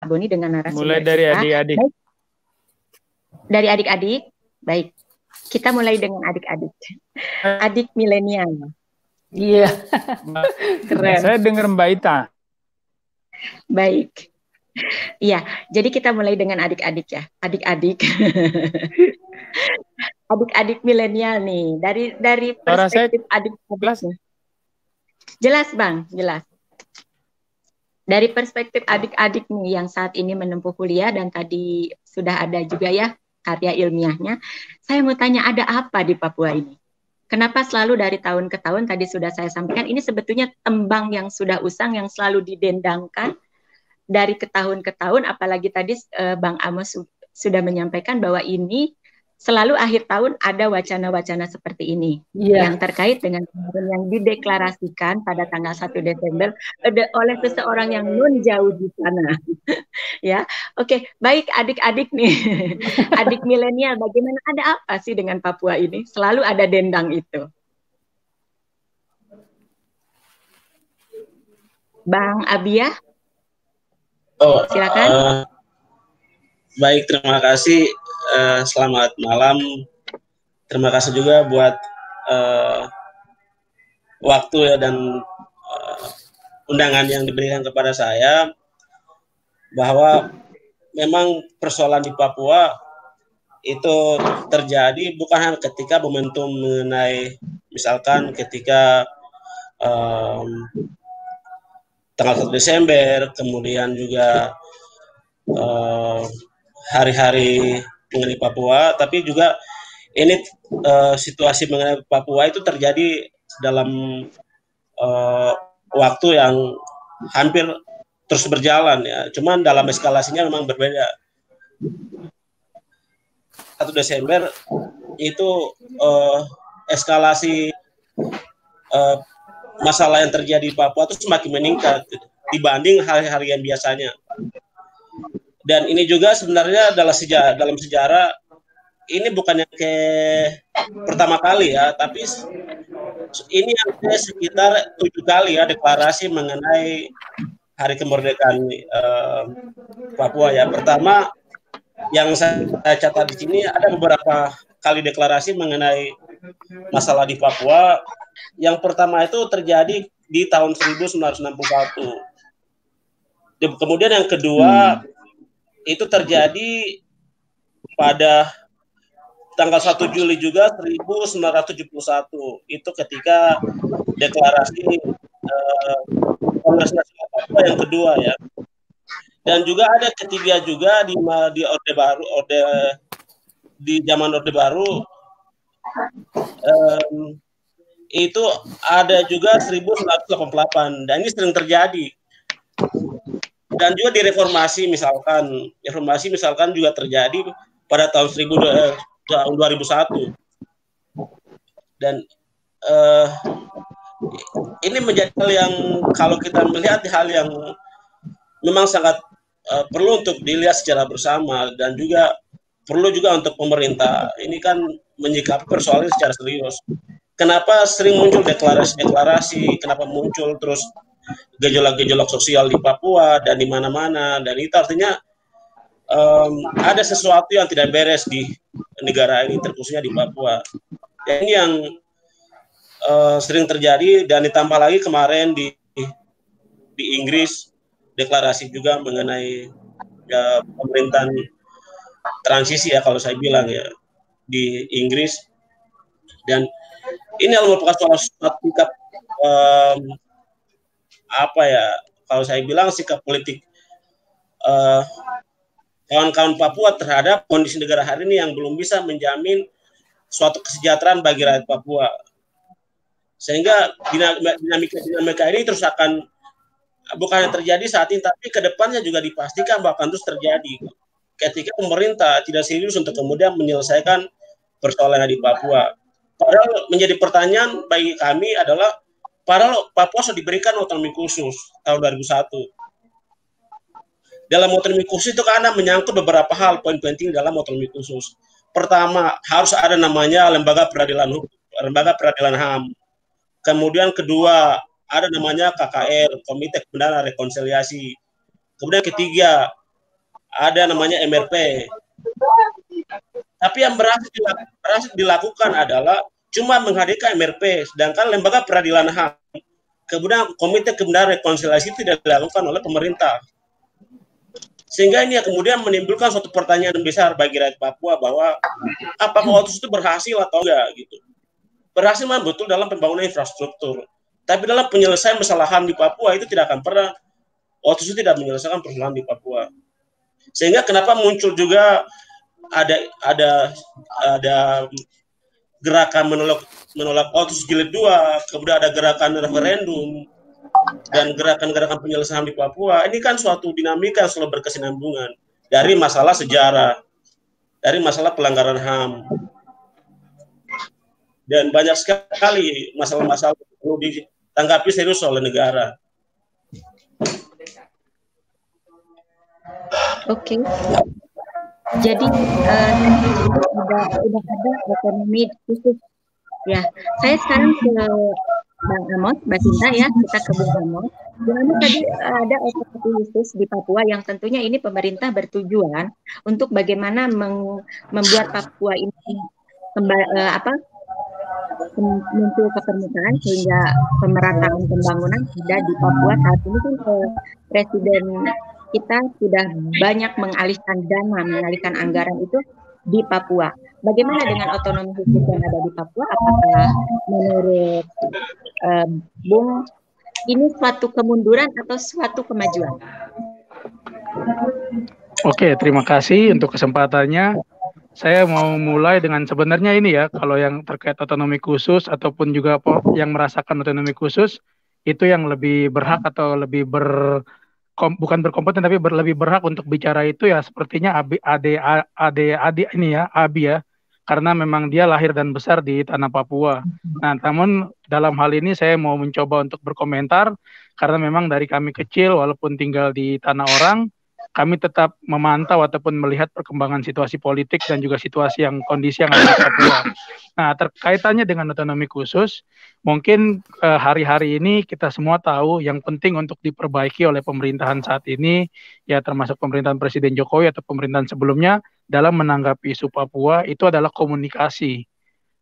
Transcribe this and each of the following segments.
Boni dengan Mulai narasumber dari kita. adik-adik. Baik. Dari adik-adik, baik. Kita mulai dengan adik-adik. Adik milenial. Iya, keren. Saya dengar Mbak Ita. Baik. Iya, jadi kita mulai dengan adik-adik ya. Adik-adik. Adik-adik milenial nih. Dari perspektif adik-adik jelas? nih. Jelas, Bang, jelas. Dari perspektif adik-adik nih yang saat ini menempuh kuliah dan tadi sudah ada juga ya karya ilmiahnya. Saya mau tanya, ada apa di Papua ini? Kenapa selalu dari tahun ke tahun, tadi sudah saya sampaikan, ini sebetulnya tembang yang sudah usang, yang selalu didendangkan dari ke tahun ke tahun, apalagi tadi Bang Amos sudah menyampaikan bahwa ini selalu akhir tahun ada wacana-wacana seperti ini, yang terkait dengan yang dideklarasikan pada tanggal 1 Desember oleh seseorang yang non jauh di sana. Ya, oke, baik adik-adik nih, adik milenial, bagaimana, ada apa sih dengan Papua ini? Selalu ada dendang itu. Bang Abia, silakan. Baik, terima kasih. Selamat malam. Terima kasih juga buat waktu ya dan undangan yang diberikan kepada saya, bahwa memang persoalan di Papua itu terjadi bukan hanya ketika momentum mengenai misalkan ketika tanggal 1 Desember, kemudian juga hari-hari mengenai Papua, tapi juga ini situasi mengenai Papua itu terjadi dalam waktu yang hampir terus berjalan ya, cuman dalam eskalasinya memang berbeda. 1 Desember itu eskalasi masalah yang terjadi di Papua itu semakin meningkat dibanding hari-hari yang biasanya. Dan ini juga sebenarnya dalam sejarah ini bukan yang pertama kali ya, tapi ini yang sekitar 7 kali ya deklarasi mengenai hari kemerdekaan Papua ya. Pertama yang saya catat di sini ada beberapa kali deklarasi mengenai masalah di Papua. Yang pertama itu terjadi di tahun 1961. Kemudian yang kedua itu terjadi pada tanggal 1 Juli juga 1971. Itu ketika deklarasi Kongres Nasional Papua yang kedua ya. Dan juga ada ketiga juga di Orde Baru, di zaman Orde Baru itu ada juga 1988, dan ini sering terjadi. Dan juga di reformasi misalkan juga terjadi pada tahun 2001. Dan ini menjadi hal yang kalau kita melihat hal yang memang sangat perlu untuk dilihat secara bersama, dan juga perlu juga untuk pemerintah ini kan menyikapi persoalan secara serius. Kenapa sering muncul deklarasi-deklarasi, kenapa muncul terus gejolak-gejolak sosial di Papua dan di mana-mana, dan itu artinya ada sesuatu yang tidak beres di negara ini, terkhususnya di Papua. Dan ini yang sering terjadi, dan ditambah lagi kemarin di Inggris deklarasi juga mengenai ya, pemerintahan transisi ya kalau saya bilang ya di Inggris. Dan ini merupakan suatu sikap apa ya, kalau saya bilang sikap politik kawan-kawan Papua terhadap kondisi negara hari ini yang belum bisa menjamin suatu kesejahteraan bagi rakyat Papua, sehingga dinamika ini terus akan bukan yang terjadi saat ini, tapi kedepannya juga dipastikan bahkan terus terjadi ketika pemerintah tidak serius untuk kemudian menyelesaikan persoalan di Papua. Padahal menjadi pertanyaan bagi kami adalah, padahal Papua sudah diberikan otonomi khusus tahun 2001. Dalam otonomi khusus itu karena menyangkut beberapa hal poin penting dalam otonomi khusus. Pertama, harus ada namanya lembaga peradilan HAM. Kemudian kedua, ada namanya KKR, Komite Kebenaran Rekonsiliasi. Kemudian ketiga, ada namanya MRP. Tapi yang berhasil dilakukan adalah cuma menghadirkan MRP, sedangkan lembaga peradilan HAM, kemudian Komite Kebenaran Rekonsiliasi tidak dilakukan oleh pemerintah. Sehingga ini kemudian menimbulkan suatu pertanyaan besar bagi rakyat Papua bahwa apakah Otsus itu berhasil atau enggak gitu. Berhasil memang betul dalam pembangunan infrastruktur, tapi dalam penyelesaian masalah HAM di Papua itu tidak akan pernah Otsus itu tidak menyelesaikan persoalan di Papua. Sehingga kenapa muncul juga ada gerakan menolak Otsus jilid 2, kemudian ada gerakan referendum dan gerakan-gerakan penyelesaian di Papua. Ini kan suatu dinamika yang selalu berkesinambungan dari masalah sejarah, dari masalah pelanggaran HAM, dan banyak sekali masalah-masalah yang perlu ditanggapi serius oleh negara. Oke. Jadi sudah ada otonomi khusus. Ya, saya sekarang ke Bang Amos, Mbak Sinta ya, kita ke Bung Amos. Bung Amos, tadi ada otonomi khusus di Papua yang tentunya ini pemerintah bertujuan untuk bagaimana membuat Papua ini muncul ke permukaan sehingga pemerataan pembangunan ada di Papua. Saat ini kan Presiden kita sudah banyak mengalihkan dana, mengalihkan anggaran itu di Papua. Bagaimana dengan otonomi khusus yang ada di Papua? Apakah menurut Bung ini suatu kemunduran atau suatu kemajuan? Oke, terima kasih untuk kesempatannya. Saya mau mulai dengan sebenarnya ini ya, kalau yang terkait otonomi khusus ataupun juga yang merasakan otonomi khusus, itu yang lebih berhak atau lebih bukan berkompeten tapi lebih berhak untuk bicara itu ya sepertinya adik ini ya, Abi ya, karena memang dia lahir dan besar di tanah Papua. Nah, namun dalam hal ini saya mau mencoba untuk berkomentar karena memang dari kami kecil walaupun tinggal di tanah orang, kami tetap memantau ataupun melihat perkembangan situasi politik dan juga situasi kondisi yang ada di Papua. Nah, terkaitannya dengan otonomi khusus, mungkin hari-hari ini kita semua tahu yang penting untuk diperbaiki oleh pemerintahan saat ini, ya termasuk pemerintahan Presiden Jokowi atau pemerintahan sebelumnya, dalam menanggapi isu Papua itu adalah komunikasi.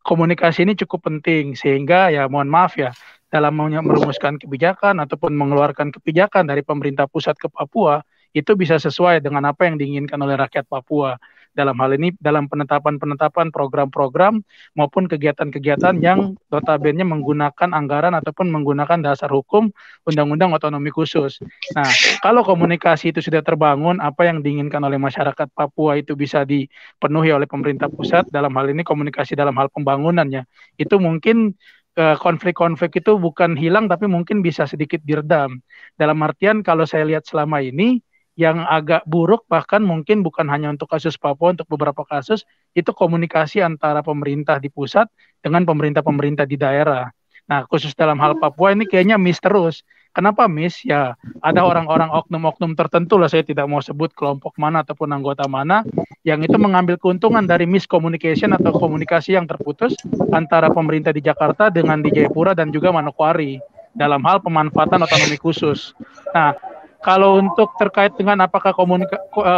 Komunikasi ini cukup penting, sehingga ya mohon maaf ya, dalam merumuskan kebijakan ataupun mengeluarkan kebijakan dari pemerintah pusat ke Papua, itu bisa sesuai dengan apa yang diinginkan oleh rakyat Papua. Dalam hal ini, dalam penetapan program-program maupun kegiatan-kegiatan yang notabene menggunakan anggaran ataupun menggunakan dasar hukum Undang-Undang Otonomi Khusus. Nah, kalau komunikasi itu sudah terbangun, apa yang diinginkan oleh masyarakat Papua itu bisa dipenuhi oleh pemerintah pusat, dalam hal ini komunikasi dalam hal pembangunannya, itu mungkin konflik-konflik itu bukan hilang, tapi mungkin bisa sedikit diredam. Dalam artian kalau saya lihat selama ini, yang agak buruk bahkan mungkin bukan hanya untuk kasus Papua, untuk beberapa kasus itu komunikasi antara pemerintah di pusat dengan pemerintah-pemerintah di daerah. Nah, khusus dalam hal Papua ini kayaknya miss terus. Kenapa miss? Ya, ada orang-orang oknum-oknum tertentu lah, saya tidak mau sebut kelompok mana ataupun anggota mana, yang itu mengambil keuntungan dari miscommunication atau komunikasi yang terputus antara pemerintah di Jakarta dengan di Jayapura dan juga Manokwari dalam hal pemanfaatan otonomi khusus. Nah, kalau untuk terkait dengan apakah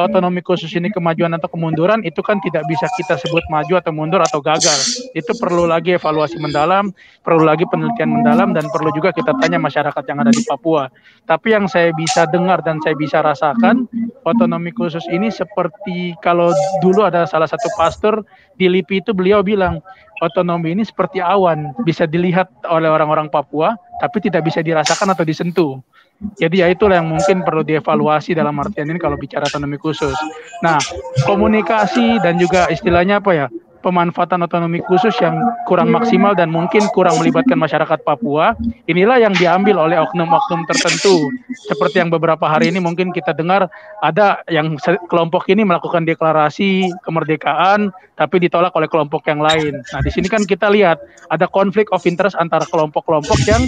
otonomi khusus ini kemajuan atau kemunduran, itu kan tidak bisa kita sebut maju atau mundur atau gagal. Itu perlu lagi evaluasi mendalam, perlu lagi penelitian mendalam, dan perlu juga kita tanya masyarakat yang ada di Papua. Tapi yang saya bisa dengar dan saya bisa rasakan, otonomi khusus ini seperti kalau dulu ada salah satu pastor di LIPI itu beliau bilang, otonomi ini seperti awan, bisa dilihat oleh orang-orang Papua, tapi tidak bisa dirasakan atau disentuh. Jadi ya itulah yang mungkin perlu dievaluasi dalam artian ini kalau bicara otonomi khusus. Nah, komunikasi dan juga istilahnya apa ya, pemanfaatan otonomi khusus yang kurang maksimal dan mungkin kurang melibatkan masyarakat Papua, inilah yang diambil oleh oknum-oknum tertentu. Seperti yang beberapa hari ini mungkin kita dengar ada yang kelompok ini melakukan deklarasi kemerdekaan, tapi ditolak oleh kelompok yang lain. Nah, di sini kan kita lihat ada konflik of interest antara kelompok-kelompok yang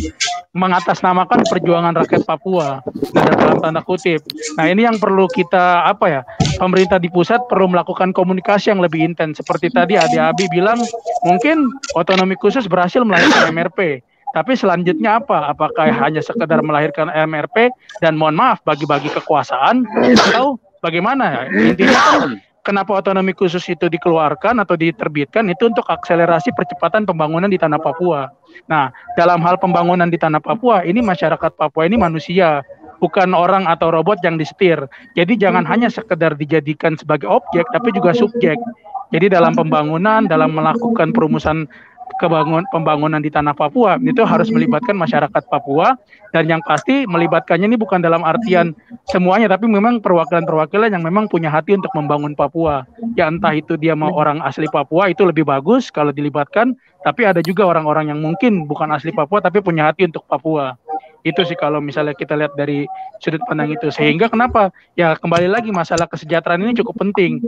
mengatasnamakan perjuangan rakyat Papua. Nah, dalam tanda kutip. Nah, ini yang perlu kita pemerintah di pusat perlu melakukan komunikasi yang lebih intens. Seperti tadi Adi Abi bilang, mungkin otonomi khusus berhasil melahirkan MRP. Tapi selanjutnya apa? Apakah hanya sekedar melahirkan MRP dan mohon maaf bagi-bagi kekuasaan, atau bagaimana ya? Intinya kenapa otonomi khusus itu dikeluarkan atau diterbitkan itu untuk akselerasi percepatan pembangunan di tanah Papua. Nah, dalam hal pembangunan di tanah Papua, ini masyarakat Papua ini manusia, bukan orang atau robot yang disetir. Jadi jangan hanya sekedar dijadikan sebagai objek, tapi juga subjek. Jadi dalam pembangunan, dalam melakukan perumusan pembangunan di tanah Papua itu harus melibatkan masyarakat Papua, dan yang pasti melibatkannya ini bukan dalam artian semuanya, tapi memang perwakilan-perwakilan yang memang punya hati untuk membangun Papua. Ya entah itu dia mau orang asli Papua, itu lebih bagus kalau dilibatkan, tapi ada juga orang-orang yang mungkin bukan asli Papua tapi punya hati untuk Papua. Itu sih kalau misalnya kita lihat dari sudut pandang itu. Sehingga kenapa? Ya kembali lagi masalah kesejahteraan ini cukup penting.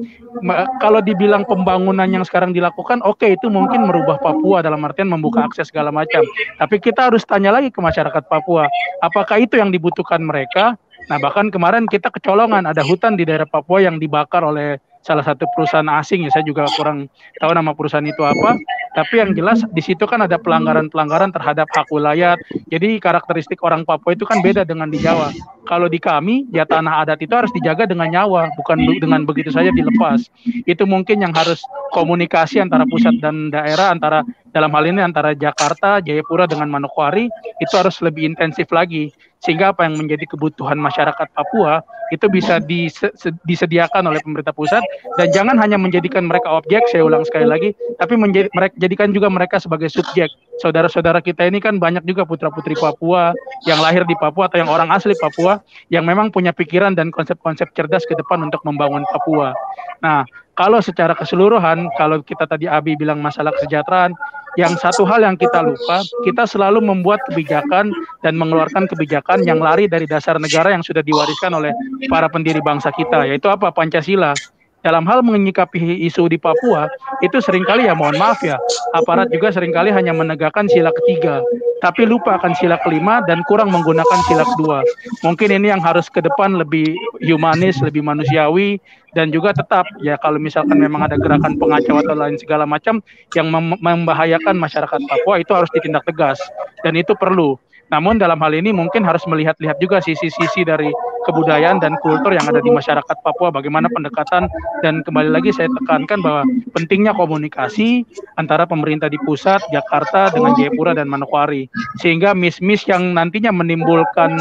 Kalau dibilang pembangunan yang sekarang dilakukan, oke, itu mungkin merubah Papua dalam artian membuka akses segala macam. Tapi kita harus tanya lagi ke masyarakat Papua, apakah itu yang dibutuhkan mereka? Nah, bahkan kemarin kita kecolongan, ada hutan di daerah Papua yang dibakar oleh salah satu perusahaan asing, ya saya juga kurang tahu nama perusahaan itu apa, tapi yang jelas di situ kan ada pelanggaran-pelanggaran terhadap hak wilayah. Jadi karakteristik orang Papua itu kan beda dengan di Jawa. Kalau di kami, ya tanah adat itu harus dijaga dengan nyawa, bukan dengan begitu saja dilepas. Itu mungkin yang harus komunikasi antara pusat dan daerah, antara dalam hal ini antara Jakarta, Jayapura dengan Manokwari, itu harus lebih intensif lagi. Sehingga apa yang menjadi kebutuhan masyarakat Papua itu bisa disediakan oleh pemerintah pusat, dan jangan hanya menjadikan mereka objek, saya ulang sekali lagi, tapi jadikan juga mereka sebagai subjek. Saudara-saudara kita ini kan banyak juga putra-putri Papua yang lahir di Papua atau yang orang asli Papua yang memang punya pikiran dan konsep-konsep cerdas ke depan untuk membangun Papua. Nah, kalau secara keseluruhan, kalau kita tadi Abi bilang masalah kesejahteraan, yang satu hal yang kita lupa, kita selalu membuat kebijakan dan mengeluarkan kebijakan yang lari dari dasar negara yang sudah diwariskan oleh para pendiri bangsa kita, yaitu apa? Pancasila. Dalam hal menyikapi isu di Papua, itu seringkali ya mohon maaf ya, aparat juga seringkali hanya menegakkan sila ketiga, tapi lupa akan sila kelima dan kurang menggunakan sila kedua. Mungkin ini yang harus ke depan lebih humanis, lebih manusiawi, dan juga tetap ya kalau misalkan memang ada gerakan pengacau atau lain segala macam yang membahayakan masyarakat Papua, itu harus ditindak tegas, dan itu perlu. Namun dalam hal ini mungkin harus melihat-lihat juga sisi-sisi dari kebudayaan dan kultur yang ada di masyarakat Papua, bagaimana pendekatan, dan kembali lagi saya tekankan bahwa pentingnya komunikasi antara pemerintah di pusat, Jakarta dengan Jayapura dan Manokwari, sehingga miss-miss yang nantinya menimbulkan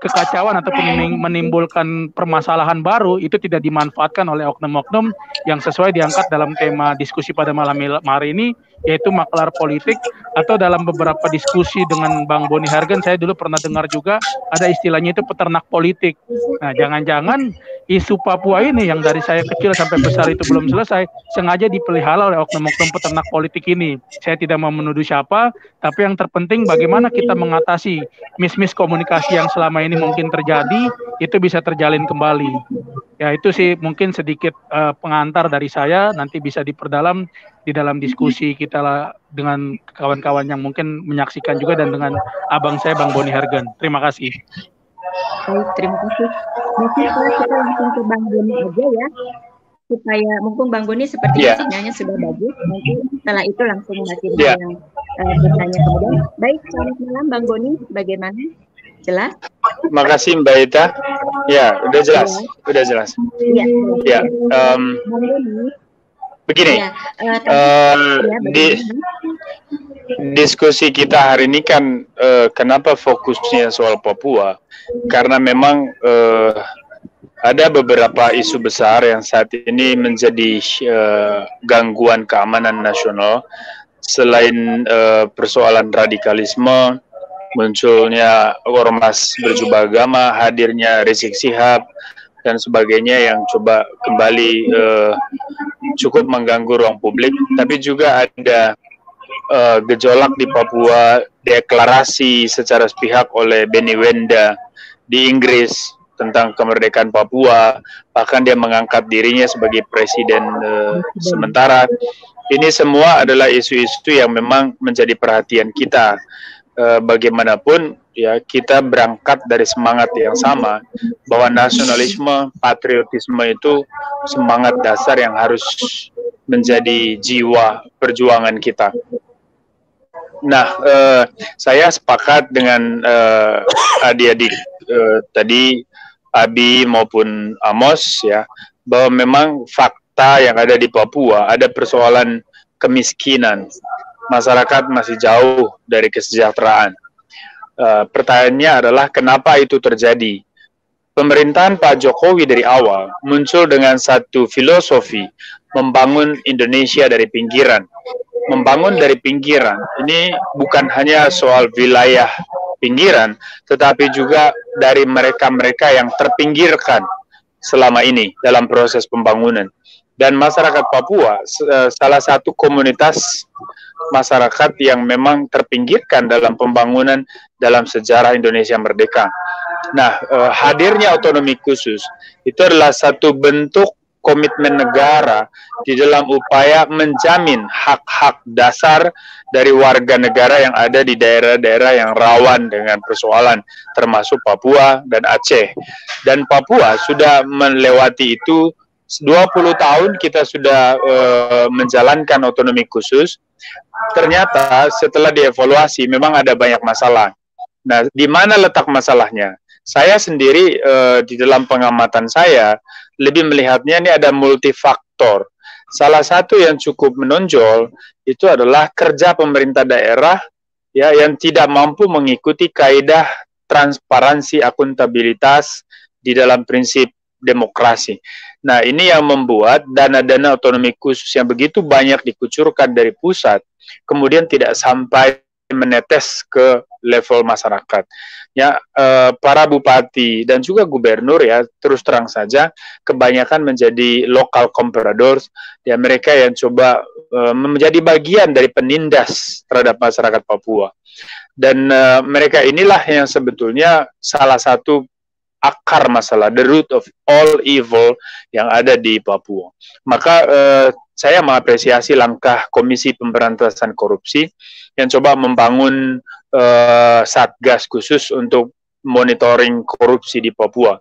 kekacauan ataupun menimbulkan permasalahan baru itu tidak dimanfaatkan oleh oknum-oknum yang sesuai diangkat dalam tema diskusi pada malam hari ini, yaitu maklar politik. Atau dalam beberapa diskusi dengan Bang Boni Hargen, saya dulu pernah dengar juga ada istilahnya itu peternak politik. Nah, jangan-jangan isu Papua ini yang dari saya kecil sampai besar itu belum selesai, sengaja dipelihara oleh oknum-oknum peternak politik ini. Saya tidak mau menuduh siapa, tapi yang terpenting bagaimana kita mengatasi miss-miss komunikasi yang selama ini mungkin terjadi, itu bisa terjalin kembali. Ya itu sih mungkin sedikit pengantar dari saya, nanti bisa diperdalam di dalam diskusi kita lah dengan kawan-kawan yang mungkin menyaksikan juga, dan dengan abang saya Bang Boni Hargen. Terima kasih. Baik, terima kasih. Mungkin kita langsung ke Bang Boni aja ya, supaya mumpung Bang Boni sepertinya sinyalnya sudah bagus, nanti setelah itu langsung Mbak Tirta yang bertanya kemudian. Baik, selamat malam Bang Boni, bagaimana? Jelas? Makasih Mbak Ita. Ya, udah jelas. Udah jelas. Ya, begini. Diskusi kita hari ini kan kenapa fokusnya soal Papua? Karena memang ada beberapa isu besar yang saat ini menjadi gangguan keamanan nasional. Selain persoalan radikalisme, munculnya ormas berjubah agama, hadirnya Rizik Syihab dan sebagainya yang coba kembali cukup mengganggu ruang publik. Tapi juga ada gejolak di Papua, deklarasi secara sepihak oleh Benny Wenda di Inggris tentang kemerdekaan Papua, bahkan dia mengangkat dirinya sebagai presiden sementara. Ini semua adalah isu-isu yang memang menjadi perhatian kita. Bagaimanapun ya, kita berangkat dari semangat yang sama bahwa nasionalisme, patriotisme itu semangat dasar yang harus menjadi jiwa perjuangan kita. Nah, saya sepakat dengan adik-adik tadi Abi maupun Amos ya, bahwa memang fakta yang ada di Papua ada persoalan kemiskinan, masyarakat masih jauh dari kesejahteraan. Pertanyaannya adalah kenapa itu terjadi? Pemerintahan Pak Jokowi dari awal muncul dengan satu filosofi membangun Indonesia dari pinggiran. Membangun dari pinggiran ini bukan hanya soal wilayah pinggiran, tetapi juga dari mereka-mereka yang terpinggirkan selama ini dalam proses pembangunan. Dan masyarakat Papua salah satu komunitas masyarakat yang memang terpinggirkan dalam pembangunan dalam sejarah Indonesia merdeka. Nah, hadirnya otonomi khusus itu adalah satu bentuk komitmen negara di dalam upaya menjamin hak-hak dasar dari warga negara yang ada di daerah-daerah yang rawan dengan persoalan, termasuk Papua dan Aceh. Dan Papua sudah melewati itu 20 tahun kita sudah menjalankan otonomi khusus. Ternyata setelah dievaluasi memang ada banyak masalah. Nah, di mana letak masalahnya? Saya sendiri di dalam pengamatan saya lebih melihatnya ini ada multifaktor. Salah satu yang cukup menonjol itu adalah kerja pemerintah daerah ya yang tidak mampu mengikuti kaidah transparansi akuntabilitas di dalam prinsip demokrasi. Nah, ini yang membuat dana-dana otonomi khusus yang begitu banyak dikucurkan dari pusat kemudian tidak sampai menetes ke level masyarakat. Ya, para bupati dan juga gubernur ya terus terang saja kebanyakan menjadi local compradors, ya mereka yang coba menjadi bagian dari penindas terhadap masyarakat Papua. Dan mereka inilah yang sebetulnya salah satu akar masalah, the root of all evil yang ada di Papua. Maka saya mengapresiasi langkah Komisi Pemberantasan Korupsi yang coba membangun satgas khusus untuk monitoring korupsi di Papua.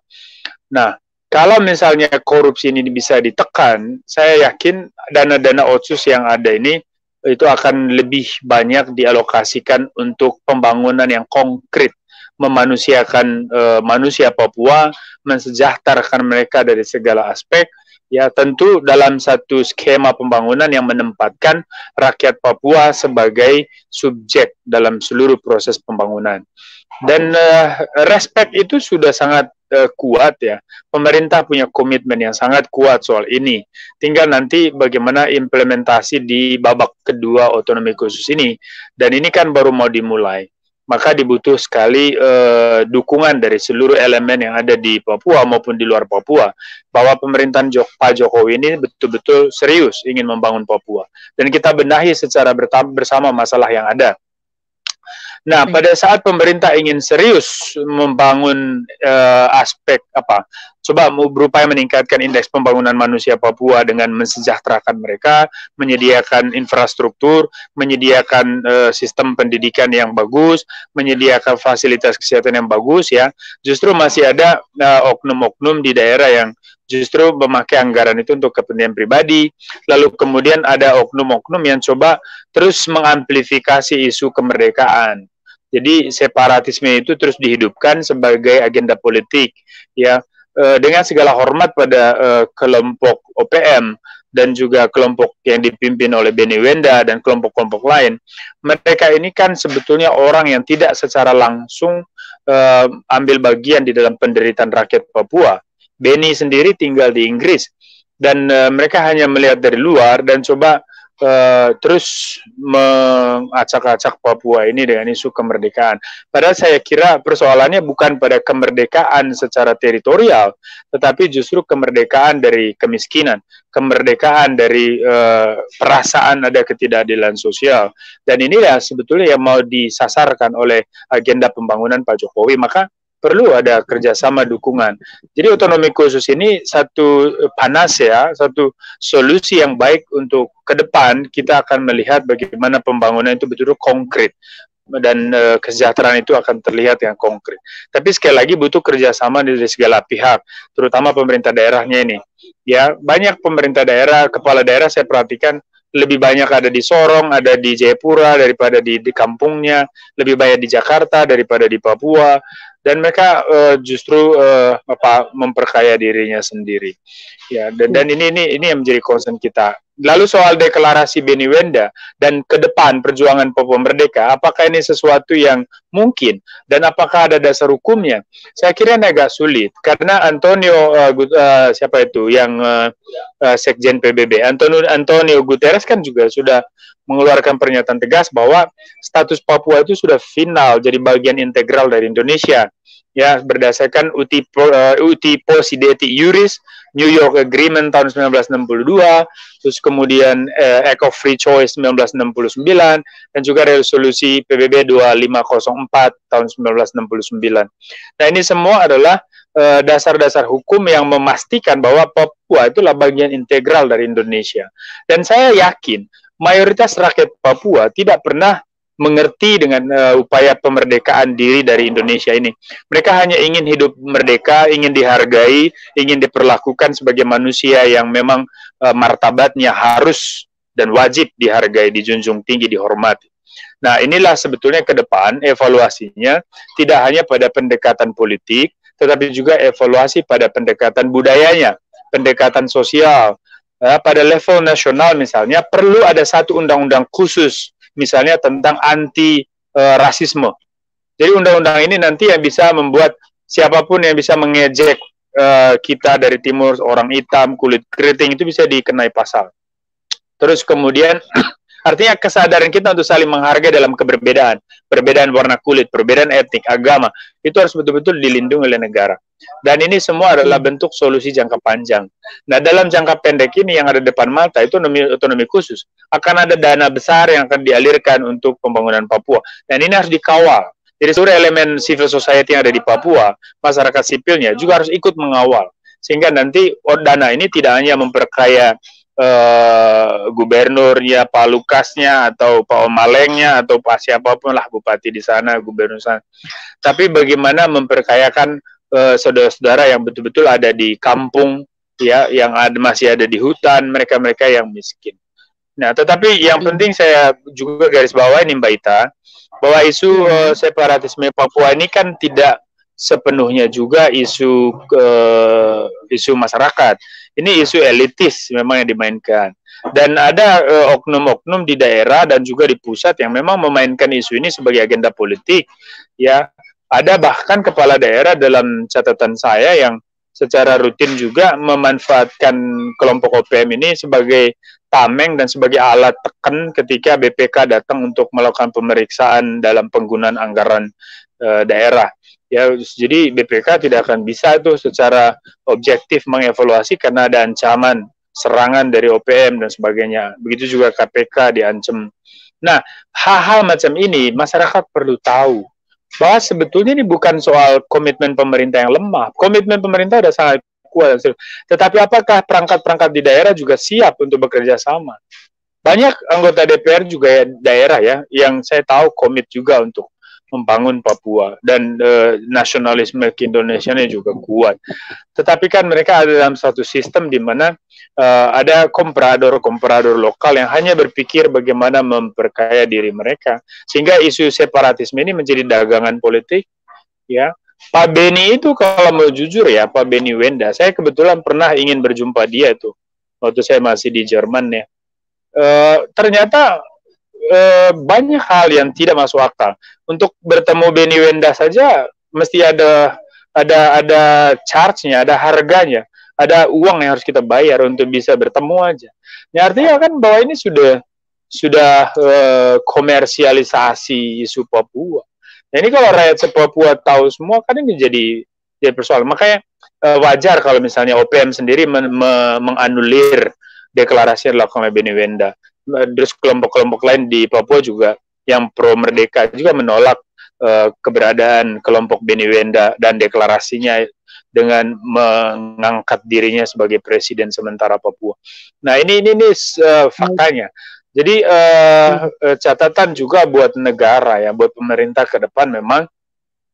Nah, kalau misalnya korupsi ini bisa ditekan, saya yakin dana-dana otsus yang ada ini itu akan lebih banyak dialokasikan untuk pembangunan yang konkret, memanusiakan manusia Papua, mensejahterakan mereka dari segala aspek. Ya, tentu dalam satu skema pembangunan yang menempatkan rakyat Papua sebagai subjek dalam seluruh proses pembangunan. Dan respect itu sudah sangat kuat ya. Pemerintah punya komitmen yang sangat kuat soal ini. Tinggal nanti bagaimana implementasi di babak kedua otonomi khusus ini. Dan ini kan baru mau dimulai. Maka dibutuh sekali dukungan dari seluruh elemen yang ada di Papua maupun di luar Papua, bahwa pemerintahan Pak Jokowi ini betul-betul serius ingin membangun Papua. Dan kita benahi secara bersama masalah yang ada. Nah, pada saat pemerintah ingin serius membangun aspek coba berupaya meningkatkan indeks pembangunan manusia Papua dengan mensejahterakan mereka, menyediakan infrastruktur, menyediakan sistem pendidikan yang bagus, menyediakan fasilitas kesehatan yang bagus ya. Justru masih ada oknum-oknum di daerah yang justru memakai anggaran itu untuk kepentingan pribadi, lalu kemudian ada oknum-oknum yang coba terus mengamplifikasi isu kemerdekaan. Jadi separatisme itu terus dihidupkan sebagai agenda politik, ya, dengan segala hormat pada kelompok OPM dan juga kelompok yang dipimpin oleh Benny Wenda dan kelompok-kelompok lain. Mereka ini kan sebetulnya orang yang tidak secara langsung ambil bagian di dalam penderitaan rakyat Papua. Benny sendiri tinggal di Inggris dan mereka hanya melihat dari luar dan coba terus mengacak-acak Papua ini dengan isu kemerdekaan. Padahal saya kira persoalannya bukan pada kemerdekaan secara teritorial, tetapi justru kemerdekaan dari kemiskinan, kemerdekaan dari perasaan ada ketidakadilan sosial. Dan inilah sebetulnya yang mau disasarkan oleh agenda pembangunan Pak Jokowi. Maka perlu ada kerjasama dukungan. Jadi otonomi khusus ini satu panas ya, satu solusi yang baik untuk ke depan kita akan melihat bagaimana pembangunan itu betul-betul konkret dan kesejahteraan itu akan terlihat yang konkret. Tapi sekali lagi butuh kerjasama dari segala pihak, terutama pemerintah daerahnya ini. Ya, banyak pemerintah daerah, kepala daerah saya perhatikan lebih banyak ada di Sorong, ada di Jayapura daripada di kampungnya, lebih banyak di Jakarta daripada di Papua. dan mereka justru memperkaya dirinya sendiri. Ya, dan ini yang menjadi concern kita. Lalu soal deklarasi Beniwenda dan ke depan perjuangan Papua Merdeka, apakah ini sesuatu yang mungkin dan apakah ada dasar hukumnya? Saya kira ini agak sulit karena Antonio siapa itu yang Sekjen PBB, Antonio Guterres kan juga sudah mengeluarkan pernyataan tegas bahwa status Papua itu sudah final jadi bagian integral dari Indonesia. Ya, berdasarkan uti possidetis iuris, New York Agreement tahun 1962, terus kemudian Act of Free Choice 1969, dan juga resolusi PBB 2504 tahun 1969. Nah, ini semua adalah dasar-dasar hukum yang memastikan bahwa Papua itulah bagian integral dari Indonesia. Dan saya yakin mayoritas rakyat Papua tidak pernah mengerti dengan upaya pemerdekaan diri dari Indonesia ini. Mereka hanya ingin hidup merdeka, ingin dihargai, ingin diperlakukan sebagai manusia yang memang martabatnya harus dan wajib dihargai, dijunjung tinggi, dihormati. Nah, inilah sebetulnya ke depan evaluasinya tidak hanya pada pendekatan politik, tetapi juga evaluasi pada pendekatan budayanya, pendekatan sosial. Pada level nasional misalnya perlu ada satu undang-undang khusus misalnya tentang anti rasisme. Jadi undang-undang ini nanti yang bisa membuat siapapun yang bisa mengejek kita dari timur, orang hitam, kulit keriting itu bisa dikenai pasal. Terus kemudian artinya kesadaran kita untuk saling menghargai dalam keberbedaan, perbedaan warna kulit, perbedaan etnik, agama, itu harus betul-betul dilindungi oleh negara. Dan ini semua adalah bentuk solusi jangka panjang. Nah, dalam jangka pendek ini yang ada depan mata itu otonomi khusus. Akan ada dana besar yang akan dialirkan untuk pembangunan Papua. Dan ini harus dikawal. Jadi seluruh elemen civil society yang ada di Papua, masyarakat sipilnya juga harus ikut mengawal. Sehingga nanti dana ini tidak hanya memperkaya gubernurnya, Pak Lukasnya, atau Pak Omalengnya, atau Pak siapapun lah, bupati di sana, gubernur sana. Tapi bagaimana memperkayakan saudara-saudara yang betul-betul ada di kampung, ya, yang masih ada di hutan, mereka-mereka yang miskin. Nah, tetapi yang penting saya juga garis bawahi nih Mbak Ita, bahwa isu separatisme Papua ini kan tidak sepenuhnya juga isu masyarakat. Ini isu elitis memang yang dimainkan. Dan ada oknum-oknum di daerah dan juga di pusat yang memang memainkan isu ini sebagai agenda politik. Ya, ada bahkan kepala daerah dalam catatan saya yang secara rutin juga memanfaatkan kelompok OPM ini sebagai tameng dan sebagai alat tekan ketika BPK datang untuk melakukan pemeriksaan dalam penggunaan anggaran daerah. Ya, jadi BPK tidak akan bisa tuh secara objektif mengevaluasi karena ada ancaman serangan dari OPM dan sebagainya. Begitu juga KPK diancam. Nah, hal-hal macam ini masyarakat perlu tahu bahwa sebetulnya ini bukan soal komitmen pemerintah yang lemah. Komitmen pemerintah sudah sangat kuat. Tetapi apakah perangkat-perangkat di daerah juga siap untuk bekerja sama? Banyak anggota DPR juga daerah ya yang saya tahu komit juga untuk membangun Papua dan nasionalisme keindonesiannya juga kuat. Tetapi kan mereka ada dalam satu sistem di mana ada komprador lokal yang hanya berpikir bagaimana memperkaya diri mereka, sehingga isu separatisme ini menjadi dagangan politik. Ya, Pak Beni itu kalau mau jujur ya, Pak Beniwenda, saya kebetulan pernah ingin berjumpa dia tuh waktu saya masih di Jerman ya. Ternyata banyak hal yang tidak masuk akal. Untuk bertemu Beniwenda saja mesti ada charge-nya, ada harganya, ada uang yang harus kita bayar untuk bisa bertemu aja. Nah, artinya kan bahwa ini sudah komersialisasi isu Papua. Nah, ini kalau rakyat Papua tahu semua kan ini jadi persoalan. Makanya wajar kalau misalnya OPM sendiri menganulir deklarasi yang dilakukan oleh Beniwenda. Terus kelompok-kelompok lain di Papua juga yang pro merdeka juga menolak keberadaan kelompok Beniwenda dan deklarasinya dengan mengangkat dirinya sebagai presiden sementara Papua. Nah, ini faktanya. Jadi catatan juga buat negara ya, buat pemerintah ke depan memang